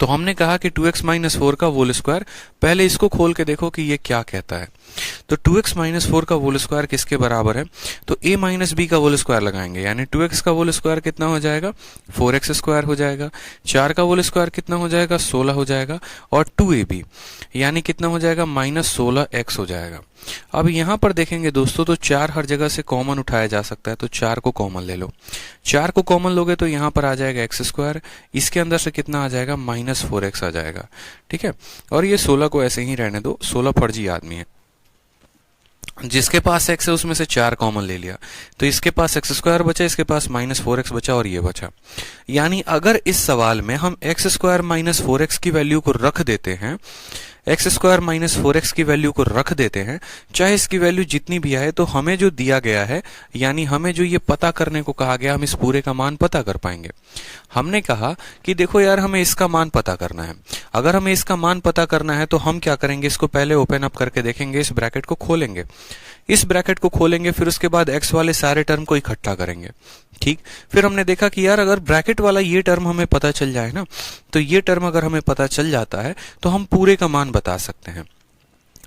तो हमने कहा कि 2x माइनस 4 का होल स्क्वायर, पहले इसको खोल के देखो कि ये क्या कहता है। तो 2x माइनस 4 का होल स्क्वायर किसके बराबर है? तो a माइनस बी का होल स्क्वायर लगाएंगे, यानी 2x का होल स्क्वायर कितना हो जाएगा? 4x स्क्वायर हो जाएगा। 4 का होल स्क्वायर कितना हो जाएगा? 16 हो जाएगा। और 2ab यानी कितना हो जाएगा? -16x हो जाएगा। अब यहां पर देखेंगे दोस्तों तो 4 हर जगह से कॉमन उठाया जा सकता है, तो 4 को कॉमन ले लो। 4 को कॉमन लोगे तो यहां पर आ जाएगा x स्क्वायर, इसके अंदर से कितना आ जाएगा? -4x आ जाएगा। ठीक है, और ये 16 को ऐसे ही रहने दो, 16 फर्जी आदमी है। जिसके पास x है उसमें से 4 कॉमन ले लिया, तो इसके पास x स्क्वायर बचा, इसके पास -4x बचा और ये बचा। यानी अगर इस सवाल में हम x स्क्वायर माइनस 4x की वैल्यू को रख देते हैं, x स्क्वायर माइनस 4x की वैल्यू को रख देते हैं, चाहे इसकी वैल्यू जितनी भी आए, तो हमें जो दिया गया है, यानी हमें जो ये पता करने को कहा गया, हम इस पूरे का मान पता कर पाएंगे। हमने कहा कि देखो यार हमें इसका मान पता करना है। अगर हमें इसका मान पता करना है तो हम क्या करेंगे? इसको पहले ओपन अप करके देखेंगे, इस ब्रैकेट को खोलेंगे। इस ब्रैकेट को खोलेंगे, फिर उसके बाद x वाले सारे टर्म को इकट्ठा करेंगे। ठीक, फिर हमने देखा कि यार अगर ब्रैकेट वाला ये टर्म हमें पता चल जाए ना, तो ये टर्म अगर हमें पता चल जाता है तो हम पूरे का मान बता सकते हैं।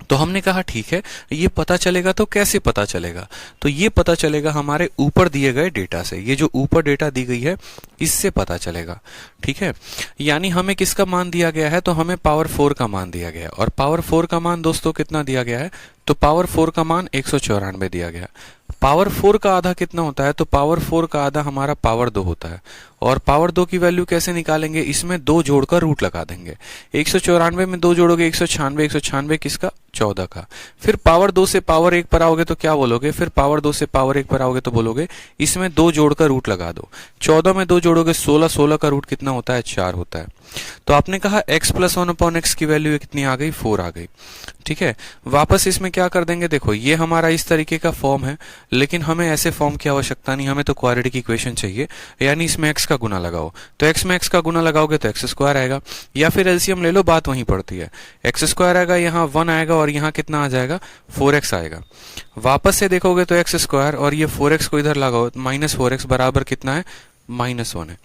तो हमने कहा ठीक है, ये पता चलेगा तो कैसे पता चलेगा? तो ये पता चलेगा हमारे ऊपर दिए गए डेटा से। ये जो ऊपर डेटा दी गई है इससे पता चलेगा। ठीक है, यानी हमें किसका मान दिया गया है? तो हमें पावर 4 का मान दिया गया है। और पावर 4 का मान दोस्तों कितना दिया गया है? तो पावर 4 का मान 194 दिया गया। पावर 4 का आधा कितना होता है? तो पावर 4 का आधा हमारा पावर 2 होता है। और पावर 2 की वैल्यू कैसे निकालेंगे? इसमें 2 जोड़कर रूट लगा देंगे। 194 में 2 जोड़ोगे 196, 196 किसका? 14 का। फिर पावर 2 से पावर 1 पर आओगे तो क्या बोलोगे? फिर पावर 2 से पावर 1 पर आओगे तो बोलोगे इसमें 2 जोड़कर रूट लगा दो। 14 में 2 जोड़ोगे 16, 16 का रूट कितना होता है? 4 होता है। तो आपने कहा x प्लस 1/x की वैल्यू कितनी आ गई? 4 आ गई। ठीक है, वापस इसमें क्या कर देंगे? देखो ये हमारा इस तरीके का फॉर्म है, लेकिन हमें ऐसे फॉर्म की आवश्यकता नहीं, हमें तो क्वाड्रेटिक इक्वेशन चाहिए। यानी इसमें x का गुना लगाओ, तो x में x का गुना लगाओगे तो x स्क्वायर आएगा, या फिर एलसीएम ले लो, बात वहीं पड़ती है। x स्क्वायर आएगा, यहाँ 1 आएगा और यहाँ कितना आ जाएगा? 4x आएगा। वापस से देखोगे तो x स्क्वायर और ये 4x को इधर लगाओ, -4x बराबर कितना है? -1 है।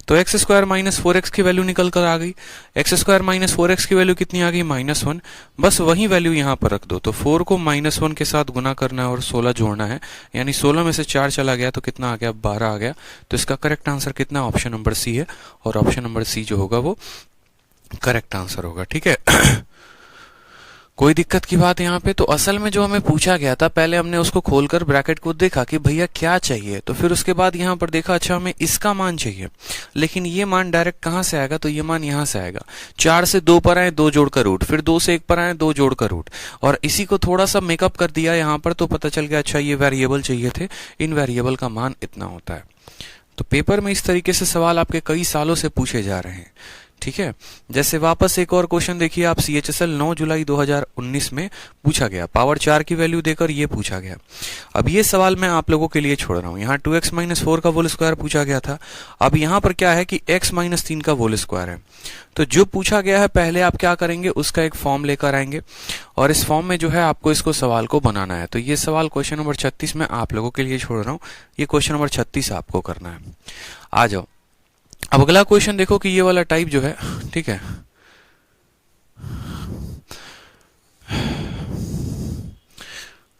तो x स्क्वायर माइनस 4x की वैल्यू निकल कर आ गई। x स्क्वायर माइनस 4x की वैल्यू कितनी आ गई? -1। बस वही वैल्यू यहाँ पर रख दो। तो 4 को -1 के साथ गुना करना है और 16 जोड़ना है, यानी 16 में से 4 चला गया तो कितना आ गया? 12 आ गया। तो इसका करेक्ट आंसर कितना? ऑप्शन नंबर सी है, और ऑप्शन नंबर सी जो होगा वो करेक्ट आंसर होगा। ठीक है कोई दिक्कत की बात यहाँ पे? तो असल में जो हमें पूछा गया था, पहले हमने उसको खोलकर ब्रैकेट को देखा कि भैया क्या चाहिए, तो फिर उसके बाद यहाँ पर देखा अच्छा हमें इसका मान चाहिए, लेकिन ये मान डायरेक्ट कहाँ से आएगा? तो ये मान यहाँ से आएगा। 4 से 2 पर आए 2 जोड़कर रूट, फिर 2 से 1 पर आए 2 जोड़कर रूट, और इसी को थोड़ा सा मेकअप कर दिया यहाँ पर, तो पता चल गया अच्छा ये वेरिएबल चाहिए थे, इन वेरिएबल का मान इतना होता है। तो पेपर में इस तरीके से सवाल आपके कई सालों से पूछे जा रहे हैं। ठीक है। जैसे वापस एक और क्वेश्चन देखिए आप, CHSL 9 जुलाई 2019 में पूछा गया, पावर 4 की वैल्यू देकर ये पूछा गया। अब ये सवाल मैं आप लोगों के लिए छोड़ रहा हूं, यहाँ 2x - 4 का होल स्क्वायर पूछा गया था। अब यहाँ पर क्या है कि x - 3 का होल स्क्वायर है। तो जो पूछा गया है पहले आप क्या करेंगे, उसका एक फॉर्म लेकर आएंगे और इस फॉर्म में जो है आपको इसको सवाल को बनाना है। तो ये सवाल क्वेश्चन नंबर 36 में आप लोगों के लिए छोड़ रहा हूँ, ये क्वेश्चन नंबर 36 आपको करना है। आ जाओ, अब अगला क्वेश्चन देखो कि ये वाला टाइप जो है, ठीक है,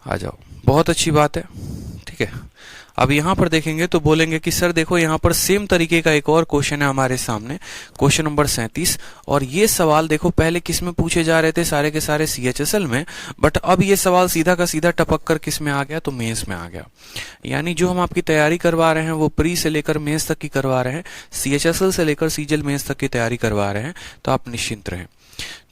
आ जाओ, बहुत अच्छी बात है, ठीक है। अब यहां पर देखेंगे तो बोलेंगे कि सर देखो यहां पर सेम तरीके का एक और क्वेश्चन है हमारे सामने, क्वेश्चन नंबर 37। और ये सवाल देखो पहले किस में पूछे जा रहे थे, सारे के सारे CHSL में, बट अब ये सवाल सीधा का सीधा टपक कर किस में आ गया, तो मेंस में आ गया। यानी जो हम आपकी तैयारी करवा रहे हैं वो प्री से लेकर मेंस तक की करवा रहे हैं, CHSL से लेकर CGL मेंस तक की तैयारी करवा रहे हैं, तो आप निश्चिंत रहें,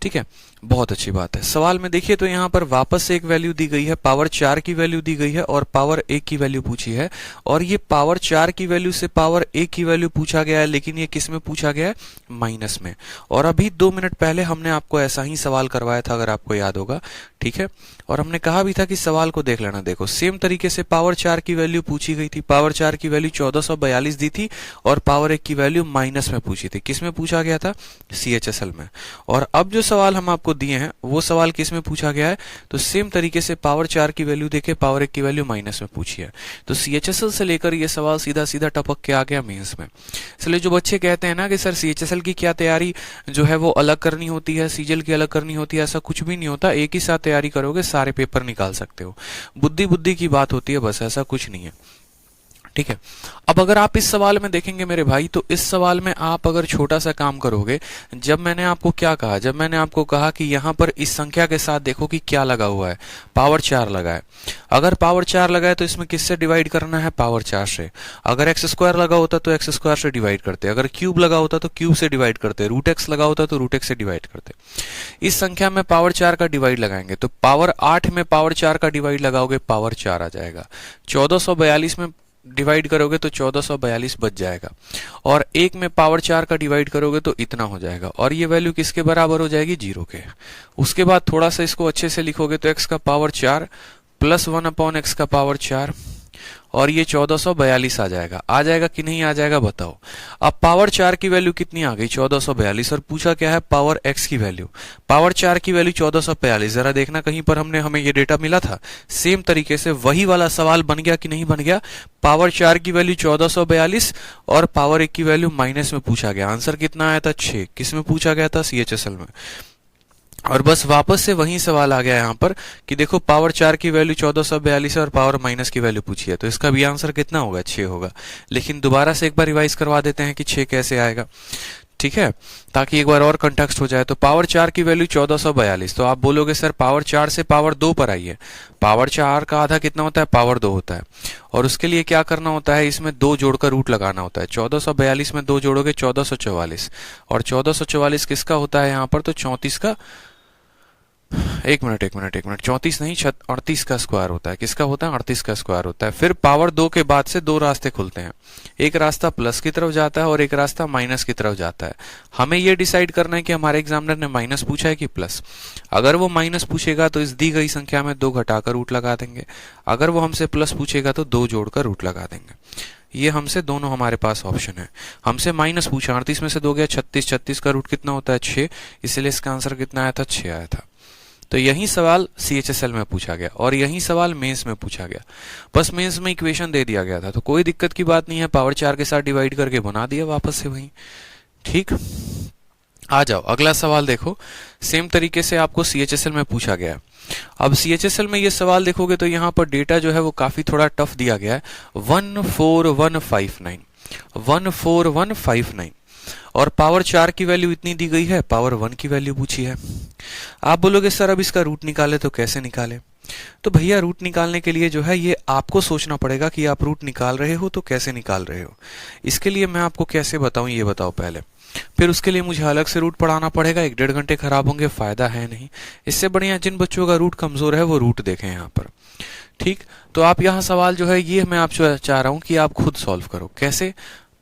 ठीक है। बहुत अच्छी बात है। सवाल में देखिए तो यहाँ पर वापस से एक वैल्यू दी गई है, पावर 4 की वैल्यू दी गई है और पावर 1 की वैल्यू पूछी है। और ये पावर 4 की वैल्यू से पावर 1 की वैल्यू पूछा गया है, लेकिन ये किस में पूछा गया है, माइनस में। और अभी 2 मिनट पहले हमने आपको ऐसा ही सवाल करवाया था, अगर आपको याद होगा, ठीक है। और हमने कहा भी था कि सवाल को देख लेना। देखो सेम तरीके से पावर 4 की वैल्यू पूछी गई थी, पावर 4 की वैल्यू 1442 दी थी और पावर 1 की वैल्यू माइनस में पूछी थी। किस में पूछा गया था, CHSL में। और अब जो सवाल हम आपको दिए हैं वो सवाल किस में पूछा गया है, तो सेम तरीके से पावर 4 की वैल्यू देके पावर 1 की वैल्यू माइनस में पूछी है। तो CHSL से लेकर ये सवाल सीधा सीधा टपक के आ गया मेंस में। इसलिए जो बच्चे कहते हैं ना कि सर CHSL की क्या तैयारी जो है वो अलग करनी होती है, CGL की अलग करनी होती है, ऐसा कुछ भी नहीं होता। एक ही साथ तैयारी करोगे सारे पेपर निकाल सकते हो। बुद्धि की बात होती है बस, ऐसा कुछ नहीं है, ठीक है। अब अगर आप इस सवाल में देखेंगे मेरे भाई, तो इस सवाल में आप अगर छोटा सा काम करोगे, जब मैंने आपको क्या कहा, जब मैंने आपको कहा कि यहां पर इस संख्या के साथ देखो कि क्या लगा हुआ है, पावर 4 लगा है। अगर पावर 4 लगा है तो इसमें किससे डिवाइड करना है, पावर 4 से। अगर एक्स स्क्वायर लगा होता तो एक्स स्क्वायर से डिवाइड करते, अगर क्यूब लगा होता तो क्यूब से डिवाइड करते, रूट एक्स लगा होता तो रूट एक्स से डिवाइड करते। इस संख्या में पावर 4 का डिवाइड लगाएंगे तो पावर 8 में पावर 4 का डिवाइड लगाओगे, पावर 4 आ जाएगा। 1442 में डिवाइड करोगे तो 1442 बच जाएगा। और 1 में पावर 4 का डिवाइड करोगे तो इतना हो जाएगा। और ये वैल्यू किसके बराबर हो जाएगी, 0 के। उसके बाद थोड़ा सा इसको अच्छे से लिखोगे तो x का पावर 4 प्लस 1/x का पावर 4 और ये 1442 आ जाएगा कि नहीं आ जाएगा, बताओ। अब पावर 4 की वैल्यू कितनी आ गई, 1442। और पूछा क्या है, पावर x की वैल्यू। पावर 4 की वैल्यू 1442, जरा देखना कहीं पर हमें ये डेटा मिला था। सेम तरीके से वही वाला सवाल बन गया कि नहीं बन गया। पावर 4 की वैल्यू 1442 और पावर 1 की वैल्यू माइनस में पूछा गया। आंसर कितना आया था, 6। किस में पूछा गया था, CHSL में। और बस वापस से वही सवाल आ गया यहाँ पर कि देखो पावर 4 की वैल्यू 1442 है और पावर माइनस की वैल्यू पूछी है, तो इसका भी आंसर कितना होगा, 6 होगा। लेकिन दोबारा से एक बार रिवाइज करवा देते हैं कि 6 कैसे आएगा, ठीक है, ताकि एक बार और कंटेक्स्ट हो जाए। तो पावर 4 की वैल्यू 1442, तो आप बोलोगे सर पावर 4 से पावर 2 पर आई है। पावर 4 का आधा कितना होता है, पावर 2 होता है। और उसके लिए क्या करना होता है, इसमें 2 जोड़कर रूट लगाना होता है। 1442 में 2 जोड़ोगे 1444 और 1444 किसका होता है यहाँ पर, तो 34 का, एक मिनट 34 नहीं 38 का स्क्वायर होता है। किसका होता है, 38 का स्क्वायर होता है। फिर पावर 2 के बाद से 2 रास्ते खुलते हैं, एक रास्ता प्लस की तरफ जाता है और एक रास्ता माइनस की तरफ जाता है। हमें यह डिसाइड करना है कि हमारे एग्जामिनर ने माइनस पूछा है कि प्लस। अगर वो माइनस पूछेगा तो इस दी गई संख्या में 2 घटाकर रूट लगा देंगे। अगर वो हमसे प्लस पूछेगा तो 2 जोड़कर रूट लगा देंगे। ये हमसे दोनों हमारे पास ऑप्शन है। हमसे माइनस पूछा, 38 में से 2 गया 36, 36 का रूट कितना होता है, 6, इसलिए इसका आंसर कितना आया था, 6 आया था। तो यही सवाल CHSL में पूछा गया और यही सवाल मेंस में पूछा गया। बस मेंस में इक्वेशन दे दिया गया था, तो कोई दिक्कत की बात नहीं है, पावर 4 के साथ डिवाइड करके बना दिया वापस से वही, ठीक। आ जाओ अगला सवाल देखो, सेम तरीके से आपको CHSL में पूछा गया। अब CHSL में ये सवाल देखोगे तो यहाँ पर डेटा जो है वो काफी थोड़ा टफ दिया गया है, 14159 14159 और पावर 4 की वैल्यू इतनी दी गई है, पावर 1 की वैल्यू पूछी है। आप बोलोगे सर अब इसका रूट निकाले तो कैसे निकाले, तो भैया रूट निकालने के लिए जो है ये आपको सोचना पड़ेगा कि आप रूट निकाल रहे हो तो कैसे निकाल रहे हो। इसके लिए मैं आपको कैसे बताऊं ये बताओ पहले, फिर उसके लिए मुझे अलग से रूट पढ़ाना पड़ेगा, 1-1.5 घंटे खराब होंगे, फायदा है नहीं। इससे बढ़िया जिन बच्चों का रूट कमजोर है वो रूट देखें यहाँ पर, ठीक। तो आप यहाँ सवाल जो है ये मैं आपसे चाह रहा हूं कि आप खुद सॉल्व करो। कैसे,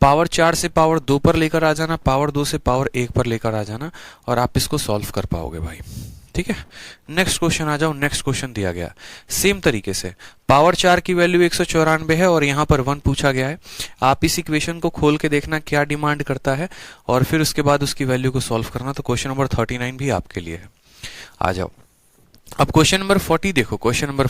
पावर 4 से पावर 2 पर लेकर आ जाना, पावर 2 से पावर 1 पर लेकर आ जाना, और आप इसको सॉल्व कर पाओगे भाई। ठीक है, नेक्स्ट क्वेश्चन आ जाओ। नेक्स्ट क्वेश्चन दिया गया सेम तरीके से, पावर 4 की वैल्यू 194 है और यहाँ पर 1 पूछा गया है। आप इस इक्वेशन को खोल के देखना क्या डिमांड करता है, और फिर उसके बाद उसकी वैल्यू को सॉल्व करना। तो क्वेश्चन नंबर 39 भी आपके लिए है। आ जाओ अब क्वेश्चन नंबर 40 देखो। क्वेश्चन नंबर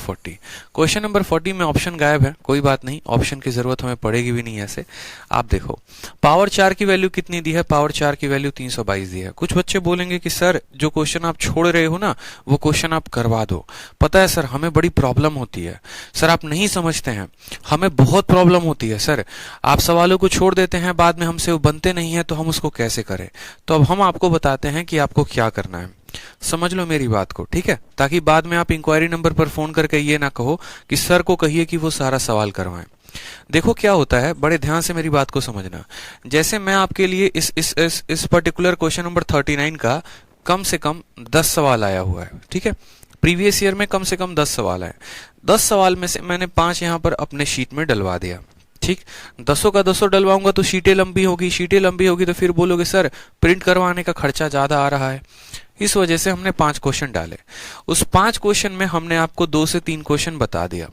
40 में ऑप्शन गायब है, कोई बात नहीं, ऑप्शन की जरूरत हमें पड़ेगी भी नहीं। ऐसे आप देखो, पावर 4 की वैल्यू कितनी दी है? पावर 4 की वैल्यू 322 दी है। कुछ बच्चे बोलेंगे कि सर जो क्वेश्चन आप छोड़ रहे हो ना, वो क्वेश्चन आप करवा दो। पता है सर, हमें बड़ी प्रॉब्लम होती है। सर आप नहीं समझते हैं, हमें बहुत प्रॉब्लम होती है सर। आप सवालों को छोड़ देते हैं, बाद में हमसे वो बनते नहीं है, तो हम उसको कैसे करें? तो अब हम आपको बताते हैं कि आपको क्या करना है। समझ लो मेरी बात को, ठीक है, ताकि बाद में आप इंक्वायरी नंबर पर फोन करके ये ना कहो कि सर को कहिए कि वो सारा सवाल करवाएं। देखो क्या होता है, बड़े ध्यान से मेरी बात को समझना। जैसे मैं आपके लिए इस पर्टिकुलर क्वेश्चन नंबर 39 का कम से कम 10 सवाल आया हुआ है। ठीक है, प्रीवियस ईयर में कम से कम 10 सवाल आए। 10 सवाल में से मैंने 5 यहाँ पर अपने शीट में डलवा दिया। ठीक, 10 का 10 डलवाऊंगा तो शीटें लंबी होगी तो फिर बोलोगे सर प्रिंट करवाने का खर्चा ज्यादा आ रहा है। इस वजह से हमने 5 क्वेश्चन डाले। उस 5 क्वेश्चन में हमने आपको 2 से 3 क्वेश्चन बता दिया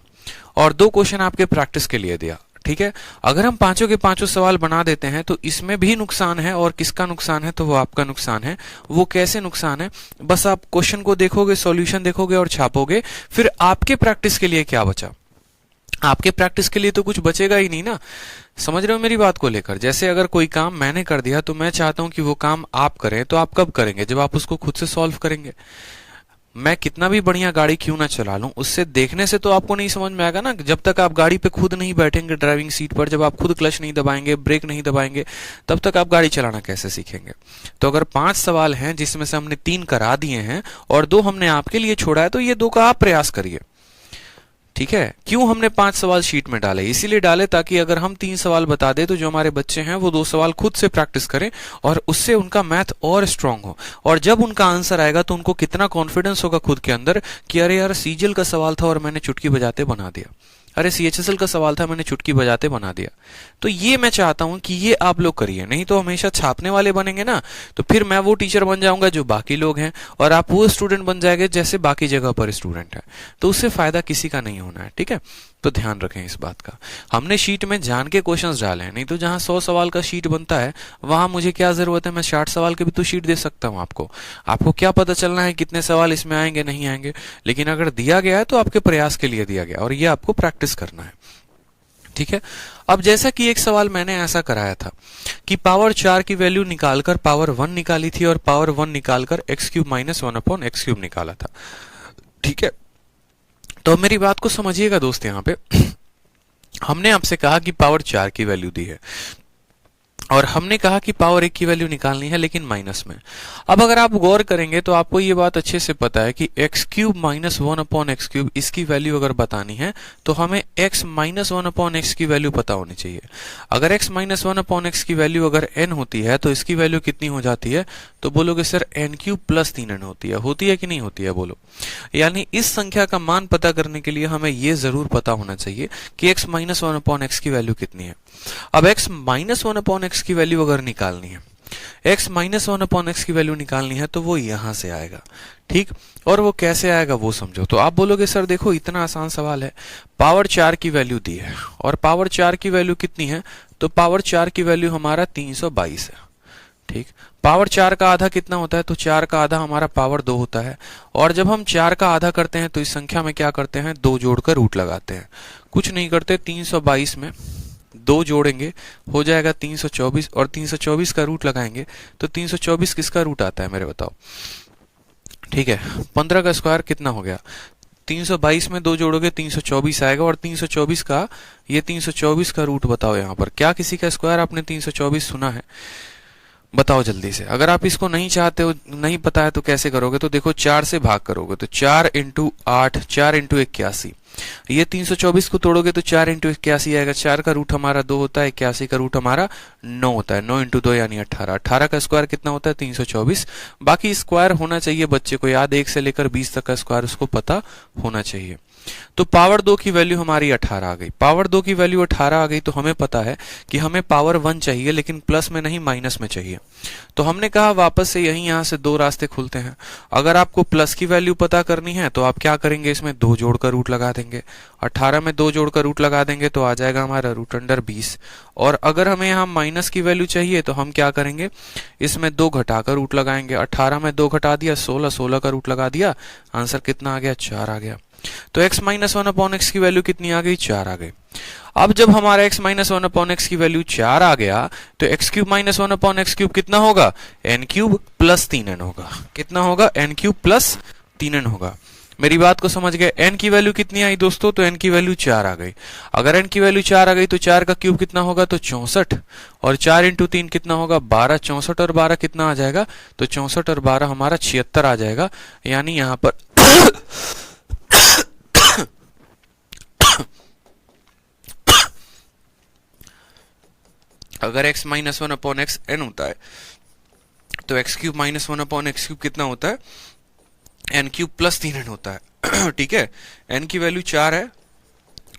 और 2 क्वेश्चन आपके प्रैक्टिस के लिए दिया। ठीक है, अगर हम पांचों के पांचों सवाल बना देते हैं तो इसमें भी नुकसान है, और किसका नुकसान है? तो वो आपका नुकसान है। वो कैसे नुकसान है? बस आप क्वेश्चन को देखोगे, सॉल्यूशन देखोगे और छापोगे, फिर आपके प्रैक्टिस के लिए क्या बचा? आपके प्रैक्टिस के लिए तो कुछ बचेगा ही नहीं ना। समझ रहे हो मेरी बात को लेकर? जैसे अगर कोई काम मैंने कर दिया तो मैं चाहता हूं कि वो काम आप करें, तो आप कब करेंगे? जब आप उसको खुद से सॉल्व करेंगे। मैं कितना भी बढ़िया गाड़ी क्यों ना चला लूं, उससे देखने से तो आपको नहीं समझ में आएगा ना। जब तक आप गाड़ी पे खुद नहीं बैठेंगे ड्राइविंग सीट पर, जब आप खुद क्लच नहीं दबाएंगे, ब्रेक नहीं दबाएंगे, तब तक आप गाड़ी चलाना कैसे सीखेंगे? तो अगर 5 सवाल हैं जिसमें से हमने 3 करा दिए हैं और 2 हमने आपके लिए छोड़ा है, तो ये 2 का आप प्रयास करिए। ठीक है, क्यों हमने 5 सवाल शीट में डाले? इसीलिए डाले ताकि अगर हम 3 सवाल बता दे तो जो हमारे बच्चे हैं वो 2 सवाल खुद से प्रैक्टिस करें और उससे उनका मैथ और स्ट्रांग हो। और जब उनका आंसर आएगा तो उनको कितना कॉन्फिडेंस होगा खुद के अंदर कि अरे यार सीजीएल का सवाल था और मैंने चुटकी बजाते बना दिया, अरे सीएचएसएल का सवाल था मैंने चुटकी बजाते बना दिया। तो ये मैं चाहता हूं कि ये आप लोग करिए, नहीं तो हमेशा छापने वाले बनेंगे ना, तो फिर मैं वो टीचर बन जाऊंगा जो बाकी लोग हैं और आप वो स्टूडेंट बन जाएंगे जैसे बाकी जगह पर स्टूडेंट है। तो उससे फायदा किसी का नहीं होना है। ठीक है, तो ध्यान रखें इस बात का। हमने शीट में जान के क्वेश्चंस डाले हैं, नहीं तो जहां 100 सवाल का शीट बनता है वहां मुझे क्या जरूरत है? मैं 60 सवाल के भी तो शीट दे सकता हूं आपको। आपको क्या पता चलना है कितने सवाल इसमें आएंगे नहीं आएंगे? लेकिन अगर दिया गया है तो आपके प्रयास के लिए दिया गया और ये आपको प्रैक्टिस करना है। ठीक है, अब जैसा कि एक सवाल मैंने ऐसा कराया था कि पावर 4 की वैल्यू निकालकर पावर 1 निकाली थी और पावर 1 निकालकर x³ - 1 / x³ निकाला था। ठीक है, तो मेरी बात को समझिएगा दोस्त। यहां पे हमने आपसे कहा कि पावर 4 की वैल्यू दी है और हमने कहा कि पावर 1 की वैल्यू निकालनी है, लेकिन माइनस में। अब अगर आप गौर करेंगे तो आपको ये बात अच्छे से पता है कि x³ - 1 / x³ इसकी वैल्यू अगर बतानी है तो हमें x - 1 / x की वैल्यू पता होनी चाहिए। अगर x - 1 / x की वैल्यू अगर n होती है तो इसकी वैल्यू कितनी हो जाती है? तो बोलोगे सर n³ + 3n होती है कि नहीं होती है? बोलो। यानी इस संख्या का मान पता करने के लिए हमें यह जरूर पता होना चाहिए कि x - 1 / x की वैल्यू कितनी है। अब x - 1 / x की वैल्यू अगर निकालनी है, x - 1 / x की वैल्यू निकालनी है तो वो यहां से आएगा। ठीक, और वो कैसे आएगा वो समझो। तो आप बोलोगे सर देखो इतना आसान सवाल है, पावर 4 की वैल्यू दी है और पावर 4 की वैल्यू कितनी है? तो पावर 4 की वैल्यू हमारा 322 है। ठीक, पावर 4 का आधा कितना होता है? तो 4 का आधा हमारा पावर 2 होता है। और जब हम 4 का आधा करते हैं तो इस संख्या में क्या करते हैं? 2 जोड़कर रूट लगाते हैं। कुछ नहीं करते, 322 में 2 जोड़ेंगे हो जाएगा 324 और 324 का रूट लगाएंगे तो 324 किसका रूट आता है मेरे बताओ? ठीक है, 15 का स्क्वायर कितना हो गया? 322 में 2 जोड़ोगे 324 आएगा और 324 का रूट बताओ। यहां पर क्या किसी का स्क्वायर आपने 324 सुना है? बताओ जल्दी से। अगर आप इसको नहीं चाहते हो, नहीं पता है तो कैसे करोगे? तो देखो 4 से भाग करोगे तो 4 × 8 4 × 81। ये 324 को तोड़ोगे तो 4 × 81 आएगा। 4 का रूट हमारा 2 होता है, 81 का रूट हमारा 9 होता है। 9 × 2 यानी 18। 18 का स्क्वायर कितना होता है? 324। बाकी स्क्वायर होना चाहिए बच्चे को याद, 1 से लेकर 20 तक का स्क्वायर उसको पता होना चाहिए। तो पावर 2 की वैल्यू हमारी 18 आ गई। पावर 2 की वैल्यू 18 आ गई तो हमें पता है कि हमें पावर 1 चाहिए, लेकिन प्लस में नहीं माइनस में चाहिए। तो हमने कहा वापस से यही यहां से दो रास्ते खुलते हैं। अगर आपको प्लस की वैल्यू पता करनी है तो आप क्या करेंगे, इसमें 2 जोड़कर रूट लगा देंगे। 18 में 2 जोड़कर रूट लगा देंगे तो आ जाएगा हमारा रूट अंडर 20। और अगर हमें यहाँ माइनस की वैल्यू चाहिए तो हम क्या करेंगे, इसमें 2 घटाकर रूट लगाएंगे। 18 में 2 घटा दिया 16, 16 का रूट लगा दिया, आंसर कितना आ गया, 4 आ गया। तो x माइनस 1 अपॉन एक्स की वैल्यू कितनी आ गई, 4 आ गई। अब जब हमारा x माइनस 1 अपॉन एक्स की वैल्यू 4 आ गया तो x cube minus 1 upon x cube कितना होगा, n क्यूब प्लस 3n होगा। कितना होगा, n क्यूब प्लस 3n होगा। मेरी बात को समझ गए। n की वैल्यू कितनी आई दोस्तों, तो n की वैल्यू 4 आ गई। अगर n की वैल्यू 4 आ गई तो 4 का क्यूब कितना होगा, तो 64, और 4 इंटू 3 कितना होगा, 12। 64 और 12 कितना आ जाएगा, तो 64 और 12 हमारा 76 आ जाएगा। यानी यहां पर अगर x minus 1 upon x n होता है तो x cube minus 1 upon x cube कितना होता है, n क्यूब प्लस 3n होता है। ठीक है, n की वैल्यू 4 है,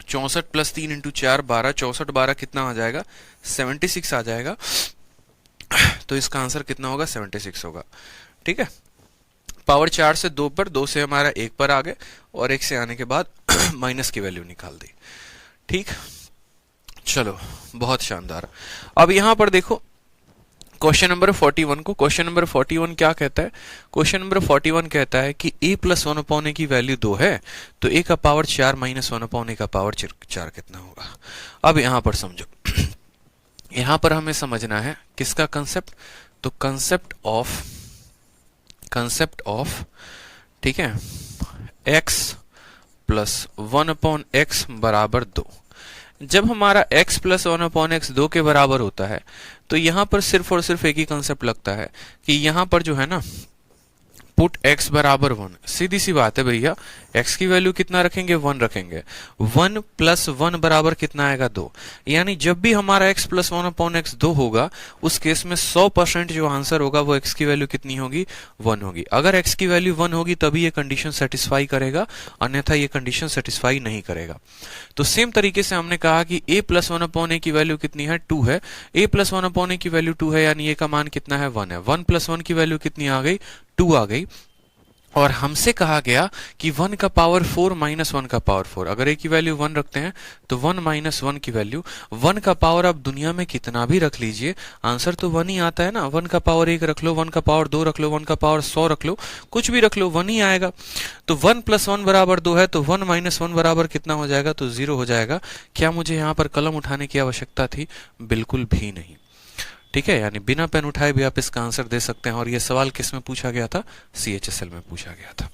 64 प्लस 3 इंटू 4 12, 64 12 कितना आ जाएगा, 76 आ जाएगा। तो इसका आंसर कितना होगा, 76 होगा। ठीक है, पावर 4 से 2 पर, 2 से हमारा 1 पर आ गए, और 1 से आने के बाद माइनस की वैल्यू निकाल दी। ठीक, चलो बहुत शानदार। अब यहां पर देखो क्वेश्चन नंबर 41 को। क्वेश्चन नंबर 41 क्या कहता है, क्वेश्चन नंबर 41 कहता है कि a प्लस 1 अपॉन ए की वैल्यू 2 है तो a का पावर 4 माइनस 1 अपॉन ए का पावर 4 कितना होगा। अब यहां पर समझो, यहां पर हमें समझना है किसका कंसेप्ट, तो कंसेप्ट ऑफ ठीक है, x प्लस 1 अपॉन एक्स बराबर 2। जब हमारा x प्लस 1 अपॉन एक्स 2 के बराबर होता है तो यहां पर सिर्फ और सिर्फ एक ही कंसेप्ट लगता है कि यहां पर जो है ना, पुट x बराबर 1। सीधी सी बात है भैया, x की वैल्यू कितना रखेंगे, 1 रखेंगे। 1 प्लस 1 बराबर कितना आएगा, 2। यानी जब भी हमारा x प्लस 1 अपॉन एक्स 2 होगा, उस केस में 100% जो आंसर होगा वो x की वैल्यू कितनी होगी, 1 होगी। अगर x की वैल्यू 1 होगी तभी ये कंडीशन सेटिस्फाई करेगा, अन्यथा ये कंडीशन सेटिस्फाई नहीं करेगा। तो सेम तरीके से हमने कहा कि a प्लस 1 अपॉन ए की वैल्यू कितनी है, 2 है। a प्लस 1 अपॉन ए की वैल्यू 2 है, यानी a का मान कितना है, 1 है। 1 प्लस 1 की वैल्यू कितनी आ गई, 2 आ गई। और हमसे कहा गया कि 1 का पावर 4 माइनस 1 का पावर 4। अगर a की वैल्यू 1 रखते हैं तो 1 माइनस 1 की वैल्यू, 1 का पावर आप दुनिया में कितना भी रख लीजिए, आंसर तो 1 ही आता है ना। 1 का पावर 1 रख लो, 1 का पावर 2 रख लो, 1 का पावर 100 रख लो, कुछ भी रख लो, 1 ही आएगा। तो 1 प्लस 1 बराबर 2 है, तो 1 माइनस 1 बराबर कितना हो जाएगा, तो 0 हो जाएगा। क्या मुझे यहाँ पर कलम उठाने की आवश्यकता थी, बिल्कुल भी नहीं। ठीक है, यानी बिना पेन उठाए भी आप इसका आंसर दे सकते हैं। और ये सवाल किस में पूछा गया था, CHSL में पूछा गया था।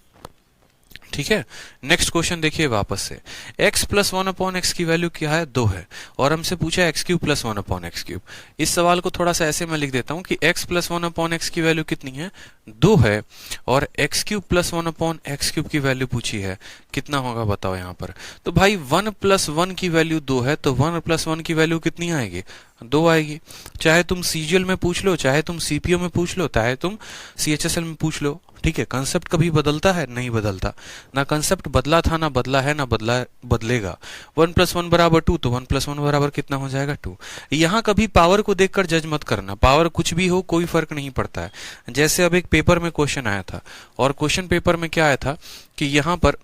ठीक है, नेक्स्ट क्वेश्चन देखिए वापस से। x प्लस 1 अपॉन एक्स की वैल्यू क्या है, 2 है, और हमसे पूछा है x cube plus 1 upon x cube. इस सवाल को थोड़ा सा ऐसे मैं लिख देता हूं कि x प्लस 1 अपॉन एक्स की वैल्यू कितनी है, 2 है, और x cube plus 1 upon x cube की वैल्यू पूछी है, कितना होगा बताओ यहाँ पर। तो भाई 1 प्लस 1 की वैल्यू 2 है, तो 1 प्लस 1 की वैल्यू कितनी आएगी, 2 आएगी। चाहे तुम CGL में पूछ लो, चाहे तुम CPO में पूछ लो, चाहे तुम CHSL में पूछ लो। ठीक है, कंसेप्ट कभी बदलता है, नहीं बदलता। ना कंसेप्ट बदला था, ना बदला है, ना बदलेगा। 1 प्लस 1 बराबर 2, तो 1 प्लस 1 बराबर कितना हो जाएगा, 2। यहाँ कभी पावर को देखकर जज मत करना, पावर कुछ भी हो कोई फर्क नहीं पड़ता है। जैसे अब एक पेपर में क्वेश्चन आया था, और क्वेश्चन पेपर में क्या आया था कि यहाँ पर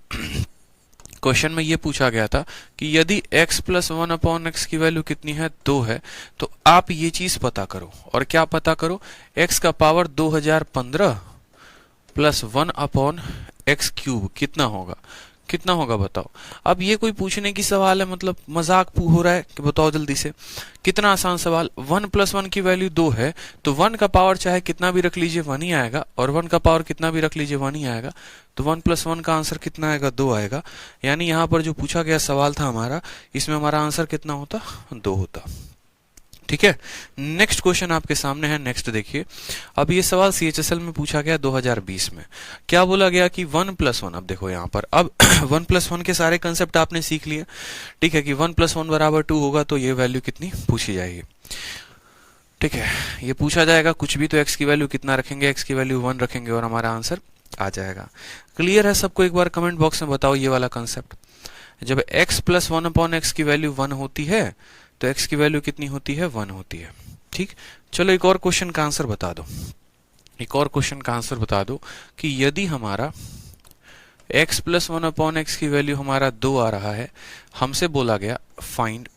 क्वेश्चन में ये पूछा गया था कि यदि x प्लस 1 अपॉन एक्स की वैल्यू कितनी है, 2 है, तो आप ये चीज पता करो। और क्या पता करो, x का power 2015 plus 1 upon x cube कितना होगा, कितना होगा बताओ। अब ये कोई पूछने की सवाल है, मतलब मजाक हो रहा है कि बताओ जल्दी से। कितना आसान सवाल। 1 प्लस 1 की वैल्यू 2 है, तो 1 का पावर चाहे कितना भी रख लीजिए 1 ही आएगा, और 1 का पावर कितना भी रख लीजिए 1 ही आएगा। तो 1 प्लस 1 का आंसर कितना आएगा, 2 आएगा। यानी यहाँ पर जो पूछा गया सवाल था हमारा, इसमें हमारा आंसर कितना होता, 2 होता। ठीक है, नेक्स्ट क्वेश्चन आपके सामने है। नेक्स्ट देखिए, अब ये सवाल CHSL में पूछा गया 2020 में। क्या बोला गया कि 1 प्लस 1, अब देखो यहाँ पर, अब 1 प्लस 1 के सारे कंसेप्ट आपने सीख लिए। ठीक है, कि 1 प्लस 1 बराबर 2 होगा तो ये वैल्यू कितनी पूछी जाएगी। ठीक है, ये पूछा जाएगा कुछ भी, तो x की वैल्यू कितना रखेंगे, x की वैल्यू 1 रखेंगे और हमारा आंसर आ जाएगा। क्लियर है सबको, एक बार कमेंट बॉक्स में बताओ ये वाला कंसेप्ट। जब x प्लस 1/x की वैल्यू 1 होती है तो x की वैल्यू कितनी होती है, 1 होती है। ठीक, चलो एक और क्वेश्चन का आंसर बता दो, एक और क्वेश्चन का आंसर बता दो कि यदि हमारा x प्लस 1/x की वैल्यू हमारा 2 आ रहा है, हमसे बोला गया find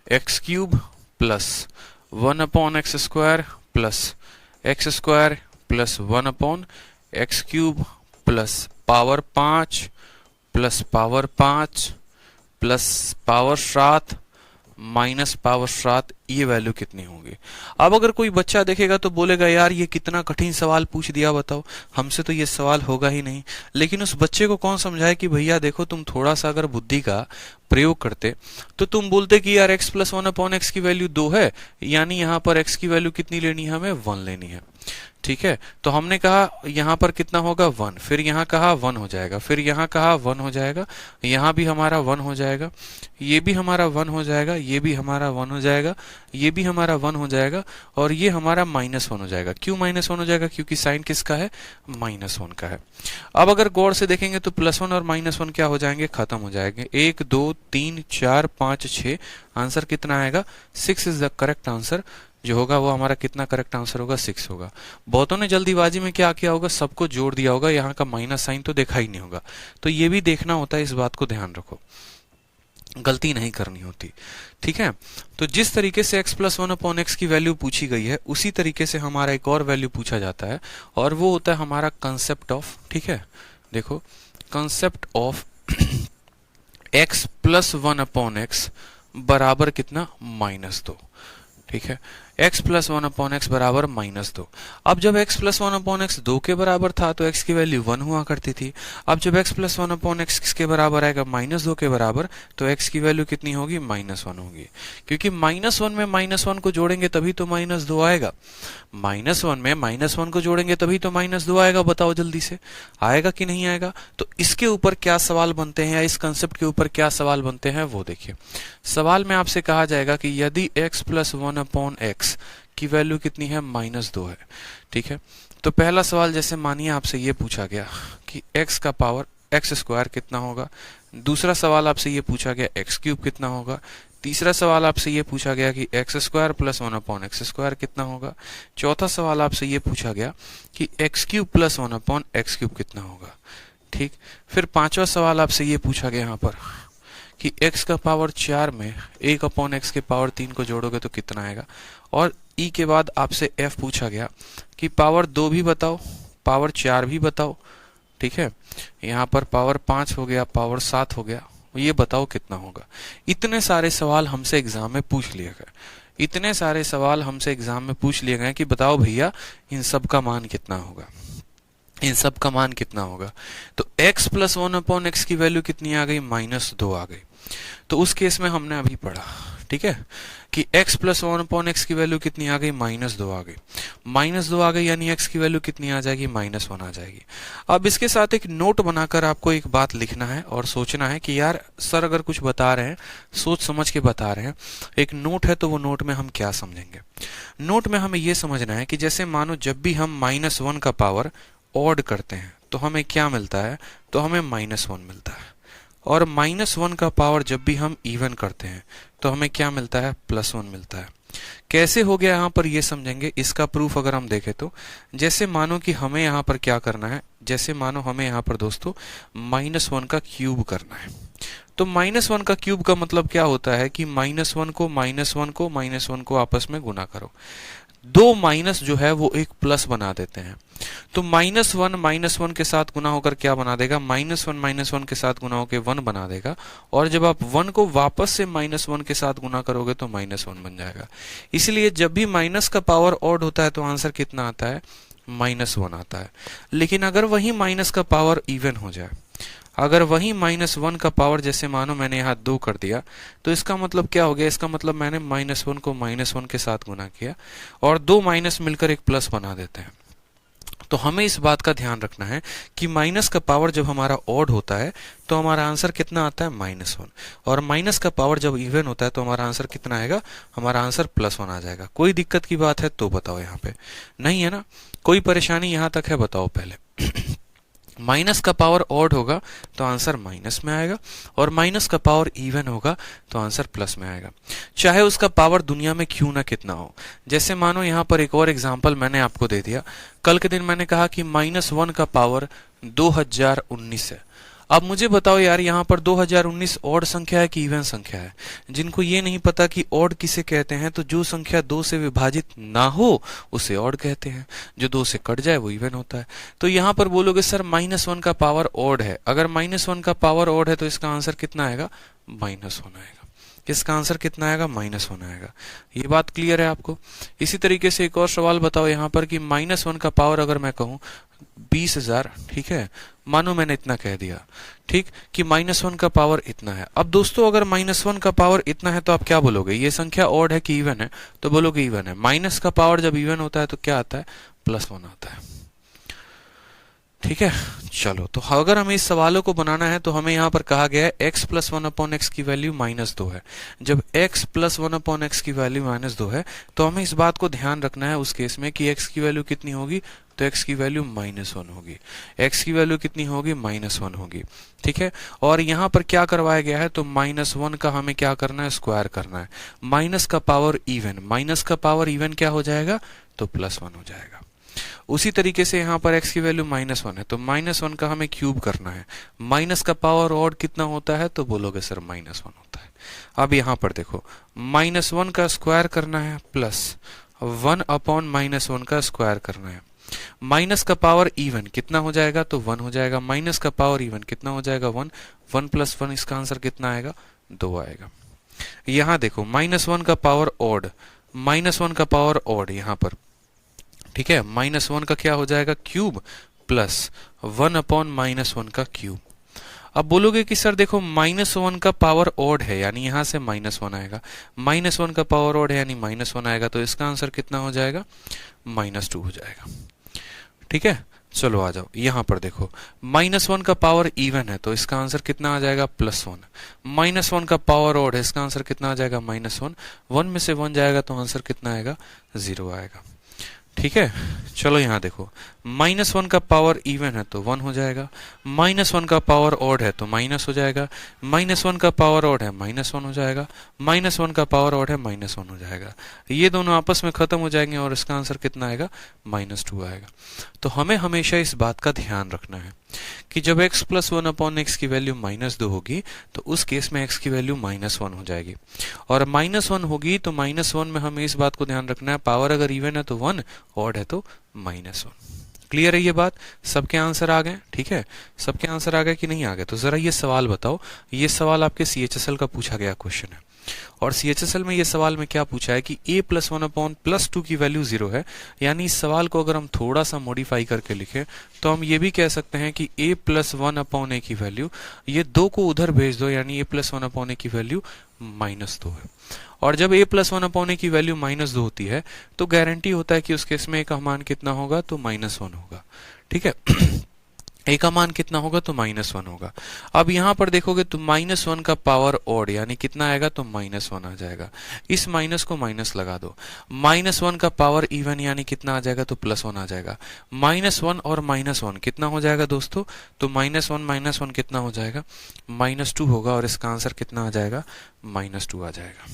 x cube plus 1/x square plus x square plus 1/x cube plus power 5 plus power 5 plus power 7 minus power 7, ये वैल्यू कितनी होगी। अब अगर कोई बच्चा देखेगा तो बोलेगा यार ये कितना कठिन सवाल पूछ दिया, बताओ हमसे तो ये सवाल होगा ही नहीं। लेकिन उस बच्चे को कौन समझाए कि भैया देखो तुम थोड़ा सा अगर बुद्धि का प्रयोग करते तो तुम बोलते कि यार x प्लस 1/x की वैल्यू 2 है, यानी यहां पर x की वैल्यू कितनी लेनी है, हमें 1 लेनी है। ठीक है, तो हमने कहा यहां पर कितना होगा 1, फिर यहां कहा 1 हो जाएगा, फिर यहां कहा 1 हो जाएगा, यहां भी हमारा 1 हो जाएगा, ये भी हमारा 1 हो जाएगा, ये भी हमारा 1 हो जाएगा, ये भी हमारा 1 हो जाएगा, और ये हमारा -1 हो जाएगा। क्यों -1 हो जाएगा, क्योंकि साइन किसका है, -1 का है। अब अगर गौर से देखेंगे तो +1 और -1 क्या हो जाएंगे, खत्म हो जाएंगे। 1 2 3 4 5 6, आंसर कितना आएगा, 6 इज द करेक्ट आंसर। जो होगा वो हमारा कितना करेक्ट आंसर होगा, 6 होगा। बहुतों ने जल्दीबाजी में क्या किया होगा, सबको जोड़ दिया होगा, यहाँ का माइनस साइन तो देखा ही नहीं होगा। तो ये भी देखना होता है, इस बात को ध्यान रखो, गलती नहीं करनी होती। ठीक है, तो जिस तरीके से x प्लस 1/x की वैल्यू पूछी गई है उसी तरीके से हमारा एक और वैल्यू पूछा जाता है, और वो होता है हमारा कंसेप्ट ऑफ। ठीक है, देखो concept of x plus 1/x बराबर कितना, -2। ठीक है, x प्लस 1/x बराबर -2। अब जब x प्लस 1/x 2 के बराबर था तो x की वैल्यू 1 हुआ करती थी। अब जब x प्लस 1/x किसके बराबर आएगा, -2 के बराबर, तो x की वैल्यू कितनी होगी, -1 होगी। क्योंकि -1 में -1 को जोड़ेंगे तभी तो -2 आएगा, -1 में -1 को जोड़ेंगे तभी तो -2 आएगा। बताओ जल्दी से, आएगा कि नहीं आएगा। तो इसके ऊपर क्या सवाल बनते हैं, या इस कंसेप्ट के ऊपर क्या सवाल बनते हैं वो देखिए। सवाल में आपसे कहा जाएगा कि यदि x प्लस 1/x की वैल्यू कितनी है, -2 है। ठीक है, तो पहला सवाल जैसे मानिए आपसे ये पूछा गया कि x का पावर x स्क्वायर कितना होगा, दूसरा सवाल आपसे ये पूछा गया x क्यूब कितना होगा, तीसरा सवाल आपसे ये पूछा गया कि x square plus 1/x square कितना होगा, चौथा सवाल आपसे ये पूछा गया कि x cube plus 1/x cube कितना होगा। ठीक, फिर पांचवा सवाल आपसे ये पूछा गया यहाँ पर कि x का पावर 4 में 1/x के पावर 3 को जोड़ोगे तो कितना आएगा, और e के बाद आपसे f पूछा गया कि पावर 2 भी बताओ, पावर 4 भी बताओ। ठीक है, यहाँ पर पावर 5 हो गया, पावर 7 हो गया, ये बताओ कितना होगा। इतने सारे सवाल हमसे एग्जाम में पूछ लिए गए, इतने सारे सवाल हमसे एग्जाम में पूछ लिए गए कि बताओ भैया इन सब का मान कितना होगा, इन सब का मान कितना होगा। तो x प्लस 1/x की वैल्यू कितनी आ गई, -2 आ गई। तो उस केस में हमने अभी पढ़ा, ठीक है, कि x प्लस 1/x की वैल्यू कितनी आ गई, -2 आ गई। -2 आ गई यानी x की वैल्यू कितनी आ जाएगी, -1 आ जाएगी। अब इसके साथ एक नोट बनाकर आपको एक बात लिखना है और सोचना है कि यार सर अगर कुछ बता रहे हैं सोच समझ के बता रहे हैं, एक नोट है तो वो नोट में हम क्या समझेंगे। नोट में हमें ये समझना है कि जैसे मानो जब भी हम -1 का पावर ऑड करते हैं तो हमें क्या मिलता है, तो हमें -1 मिलता है, और -1 का पावर जब भी हम इवन करते हैं तो हमें क्या मिलता है, +1 मिलता है। कैसे हो गया यहाँ पर ये समझेंगे। इसका प्रूफ अगर हम देखें तो जैसे मानो कि हमें यहाँ पर क्या करना है, जैसे मानो हमें यहाँ पर दोस्तों -1 का क्यूब करना है, तो -1 का क्यूब का मतलब क्या होता है कि -1 को -1 को आपस में गुना करो, दो माइनस जो है वो एक प्लस बना देते हैं। तो -1 के साथ गुना होकर क्या बना देगा, -1 के साथ गुना होकर 1 बना देगा, और जब आप 1 को वापस से -1 के साथ गुना करोगे तो -1 बन जाएगा। इसलिए जब भी माइनस का पावर ऑड होता है तो आंसर कितना आता है, -1 आता है। लेकिन अगर वही माइनस का पावर इवन हो जाए, अगर वही -1 का पावर जैसे मानो मैंने यहाँ 2 कर दिया, तो इसका मतलब क्या हो गया, इसका मतलब मैंने -1 को -1 के साथ गुना किया और दो माइनस मिलकर एक प्लस बना देते हैं। तो हमें इस बात का ध्यान रखना है कि माइनस का पावर जब हमारा ऑड होता है तो हमारा आंसर कितना आता है, -1, और माइनस का पावर जब इवन होता है तो हमारा आंसर कितना आएगा, हमारा आंसर +1 आ जाएगा। कोई दिक्कत की बात है तो बताओ, यहाँ पे नहीं है ना, कोई परेशानी यहाँ तक है बताओ पहले। माइनस का पावर ऑड होगा तो आंसर माइनस में आएगा, और माइनस का पावर इवन होगा तो आंसर प्लस में आएगा, चाहे उसका पावर दुनिया में क्यों ना कितना हो। जैसे मानो यहां पर एक और एग्जांपल मैंने आपको दे दिया। कल के दिन मैंने कहा कि -1 का पावर 2019 है। अब मुझे बताओ यार, यहाँ पर 2019 ऑड संख्या है कि इवन संख्या है? जिनको ये नहीं पता कि ऑड किसे कहते हैं, तो जो संख्या 2 से विभाजित ना हो उसे ऑड कहते हैं, जो 2 से कट जाए वो इवन होता है। तो यहाँ पर बोलोगे सर -1 का पावर ऑड है। अगर -1 का पावर ऑड है तो इसका आंसर कितना आएगा? -1 आएगा। इसका आंसर कितना आएगा? -1 आएगा। ये बात क्लियर है आपको? इसी तरीके से एक और सवाल बताओ यहाँ पर कि -1 का पावर अगर मैं कहूं 20,000, ठीक है, मानो मैंने इतना कह दिया, ठीक, कि -1 का पावर इतना है। अब दोस्तों अगर -1 का पावर इतना है तो आप क्या बोलोगे? ये संख्या ऑड है कि इवन है? तो बोलोगे इवन है। माइनस का पावर जब इवन होता है तो क्या आता है? +1 आता है। ठीक है, चलो, तो अगर हमें इस सवालों को बनाना है तो हमें यहाँ पर कहा गया है x + 1/x की वैल्यू -2 है। जब x + 1/x की वैल्यू -2 है तो हमें इस बात को ध्यान रखना है उस केस में कि x की वैल्यू कितनी होगी? तो x की वैल्यू -1 होगी। x की वैल्यू कितनी होगी? -1 होगी। ठीक है, और यहाँ पर क्या करवाया गया है? तो -1 का हमें क्या करना है? स्क्वायर करना है। माइनस का पावर इवन, माइनस का पावर इवन क्या हो जाएगा? तो +1 हो जाएगा। उसी तरीके से यहाँ पर x की वैल्यू -1 है तो -1 का हमें क्यूब करना है। माइनस का पावर ऑड कितना होता है? तो बोलोगे सर -1 होता है। अब यहाँ पर देखो, -1 का स्क्वायर करना है प्लस 1/-1 का स्क्वायर करना है। माइनस का पावर इवन कितना हो जाएगा? तो 1 हो जाएगा। माइनस का पावर इवन कितना हो जाएगा? 1। 1 + 1 इसका आंसर कितना आएगा? 2 आएगा। यहाँ देखो, -1 का पावर ऑड, -1 का पावर ऑड यहाँ पर, ठीक है, -1 का क्या हो जाएगा? क्यूब प्लस 1/-1 का क्यूब। अब बोलोगे कि सर देखो, -1 का पावर ऑड है यानी यहां से -1 आएगा, -1 का पावर ऑड है यानी -1 आएगा, तो इसका आंसर कितना हो जाएगा? -2 हो जाएगा। ठीक है, चलो आ जाओ, यहां पर देखो, -1 का पावर इवन है तो इसका आंसर कितना आ जाएगा? +1। -1 का पावर ऑड है, इसका आंसर कितना आ जाएगा? -1। 1 में से 1 जाएगा तो आंसर कितना आएगा? 0 आएगा। ठीक है, चलो यहां देखो, -1 का पावर इवन है तो 1 हो जाएगा, -1 का पावर ऑड है तो माइनस हो जाएगा, -1 का पावर ऑड है -1 हो जाएगा, -1 का पावर ऑड है -1 हो जाएगा। ये दोनों आपस में खत्म हो जाएंगे और इसका आंसर कितना आएगा? -2 आएगा। तो हमें हमेशा इस बात का ध्यान रखना है कि जब x + 1/x की वैल्यू -2 होगी तो उस केस में x की वैल्यू -1 हो जाएगी, और -1 होगी तो -1 में हमें इस बात को ध्यान रखना है, पावर अगर इवन है तो 1, ऑड है तो -1। क्लियर है ये बात? सबके आंसर आ गए? ठीक है, सबके आंसर आ गए कि नहीं आ गए? तो जरा ये सवाल बताओ, ये सवाल आपके CHSL का पूछा गया क्वेश्चन है, और CHSL में ये सवाल में क्या पूछा है कि a + 1/+2 की वैल्यू 0 है। यानी इस सवाल को अगर हम थोड़ा सा मॉडिफाई करके लिखें तो हम ये भी कह सकते हैं कि a + 1/a की वैल्यू, ये 2 को उधर भेज दो, यानी a + 1/a की वैल्यू -2 है। और जब a + 1/a की वैल्यू -2 होती है तो गारंटी होता है कि उस केस में a का मान कितना होगा? तो -1 होगा। ठीक है a का मान कितना होगा? तो -1 होगा। अब यहां पर देखोगे तो -1 का पावर ऑड यानी कितना आएगा? तो -1 आ जाएगा। इस माइनस को माइनस लगा दो। -1 का पावर इवन यानी कितना आ जाएगा? तो +1 आ जाएगा। -1 और -1 कितना हो जाएगा दोस्तों? तो -1 कितना हो जाएगा? -2 होगा, और इसका आंसर कितना आ जाएगा? -2 आ जाएगा।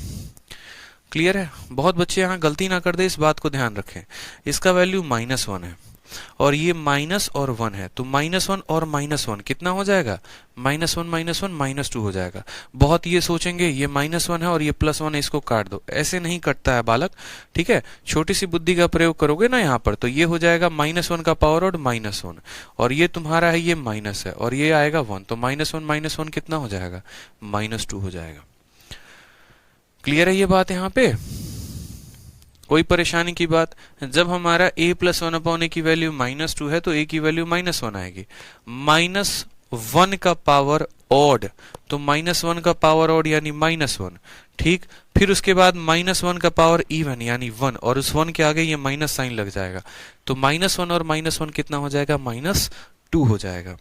क्लियर है? बहुत बच्चे यहाँ गलती ना कर दे, इस बात को ध्यान रखें। इसका वैल्यू -1 है और ये माइनस और 1 है, तो -1 और -1 कितना हो जाएगा? -1 -2 हो जाएगा। बहुत ये सोचेंगे ये -1 है और ये +1 है, इसको काट दो। ऐसे नहीं कटता है बालक, ठीक है, छोटी सी बुद्धि का प्रयोग करोगे ना यहाँ पर, तो ये हो जाएगा -1 का पावर और -1, और ये तुम्हारा है, ये माइनस है, और ये आएगा 1, तो -1 -1 कितना हो जाएगा? -2 हो जाएगा। क्लियर है ये बात यहाँ पे? कोई परेशानी की बात? जब हमारा a + 1/a की वैल्यू -2 है तो a की वैल्यू -1 आएगी। -1 का पावर ऑड, तो -1 का पावर ऑड यानी -1, ठीक। फिर उसके बाद -1 का पावर इवन यानी 1, और उस 1 के आगे ये माइनस साइन लग जाएगा, तो -1 और -1 कितना हो जाएगा? -2 हो जाएगा।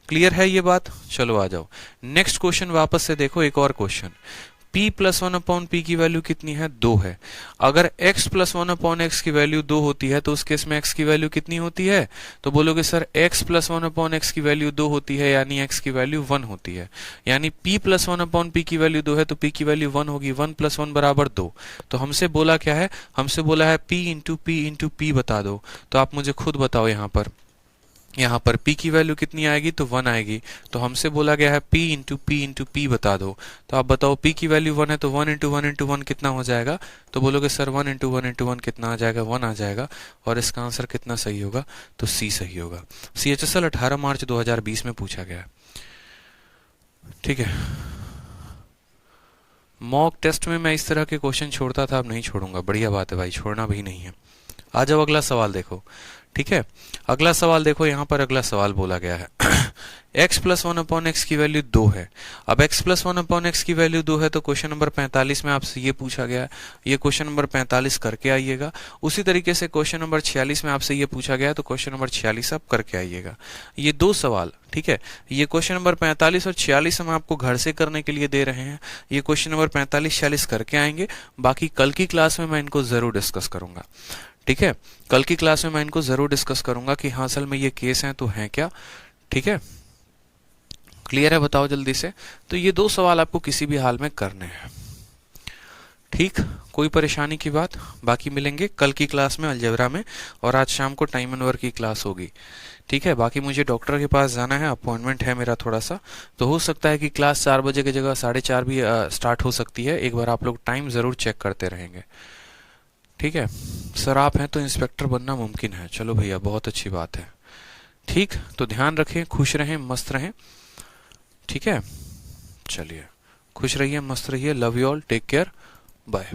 क्लियर है ये बात? चलो आ जाओ नेक्स्ट क्वेश्चन, वापस से देखो एक और क्वेश्चन। p प्लस 1/p की वैल्यू कितनी है, 2 है। अगर x प्लस 1/x की वैल्यू 2 होती है तो उस केस में x की वैल्यू कितनी होती है, तो बोलोगे सर x प्लस 1/x की वैल्यू 2 होती है, यानी x की वैल्यू 1 होती है। यानी p प्लस 1/p की वैल्यू 2 है तो p की वैल्यू 1 होगी। 1 + 1 बराबर 2। तो हमसे बोला क्या है, हमसे बोला है p इंटू p बता दो। तो आप मुझे खुद बताओ, यहाँ पर p की वैल्यू कितनी आएगी, तो 1 आएगी। तो हमसे बोला गया है p इंटू p बता दो। तो आप बताओ p की वैल्यू 1 है तो 1 इंटू 1 कितना हो जाएगा, तो बोलोगे सर 1 इंटू 1 कितना आ जाएगा, 1 आ जाएगा। और इसका आंसर कितना सही होगा, तो C सही होगा। CHSL 18 मार्च 2020 में पूछा गया है। ठीक है, मॉक टेस्ट में मैं इस तरह के क्वेश्चन छोड़ता था, अब नहीं छोड़ूंगा। बढ़िया बात है भाई, छोड़ना भी नहीं है। आ जाओ अगला सवाल देखो। ठीक है, अगला सवाल देखो, यहाँ पर अगला सवाल बोला गया है x प्लस 1/x की वैल्यू 2 है। अब x प्लस 1/x की वैल्यू 2 है तो क्वेश्चन नंबर 45 में आपसे ये पूछा गया है। ये क्वेश्चन नंबर 45 करके आइएगा। उसी तरीके से क्वेश्चन नंबर 46 में आपसे ये पूछा गया है तो क्वेश्चन नंबर 46 आप करके आइएगा। ये 2 सवाल, ठीक है, ये क्वेश्चन नंबर 45 और 46 हम आपको घर से करने के लिए दे रहे हैं। ये क्वेश्चन नंबर 45-46 करके आएंगे। बाकी कल की क्लास में मैं इनको जरूर डिस्कस करूंगा। ठीक है, कल की क्लास में मैं इनको जरूर डिस्कस करूंगा कि हाँ असल में ये केस हैं तो हैं क्या। ठीक है, क्लियर है, बताओ जल्दी से। तो ये 2 सवाल आपको किसी भी हाल में करने हैं। ठीक, कोई परेशानी की बात। बाकी मिलेंगे कल की क्लास में अलजेब्रा में, और आज शाम को टाइम एंड वर्क की क्लास होगी। ठीक है, बाकी मुझे डॉक्टर के पास जाना है, अपॉइंटमेंट है मेरा थोड़ा सा, तो हो सकता है कि क्लास 4 बजे की जगह 4:30 भी स्टार्ट हो सकती है। एक बार आप लोग टाइम जरूर चेक करते रहेंगे। ठीक है, सर आप हैं तो इंस्पेक्टर बनना मुमकिन है। चलो भैया, बहुत अच्छी बात है। ठीक, तो ध्यान रखें, खुश रहें, मस्त रहें। ठीक है, चलिए, खुश रहिए, मस्त रहिए। Love you all, take care, bye.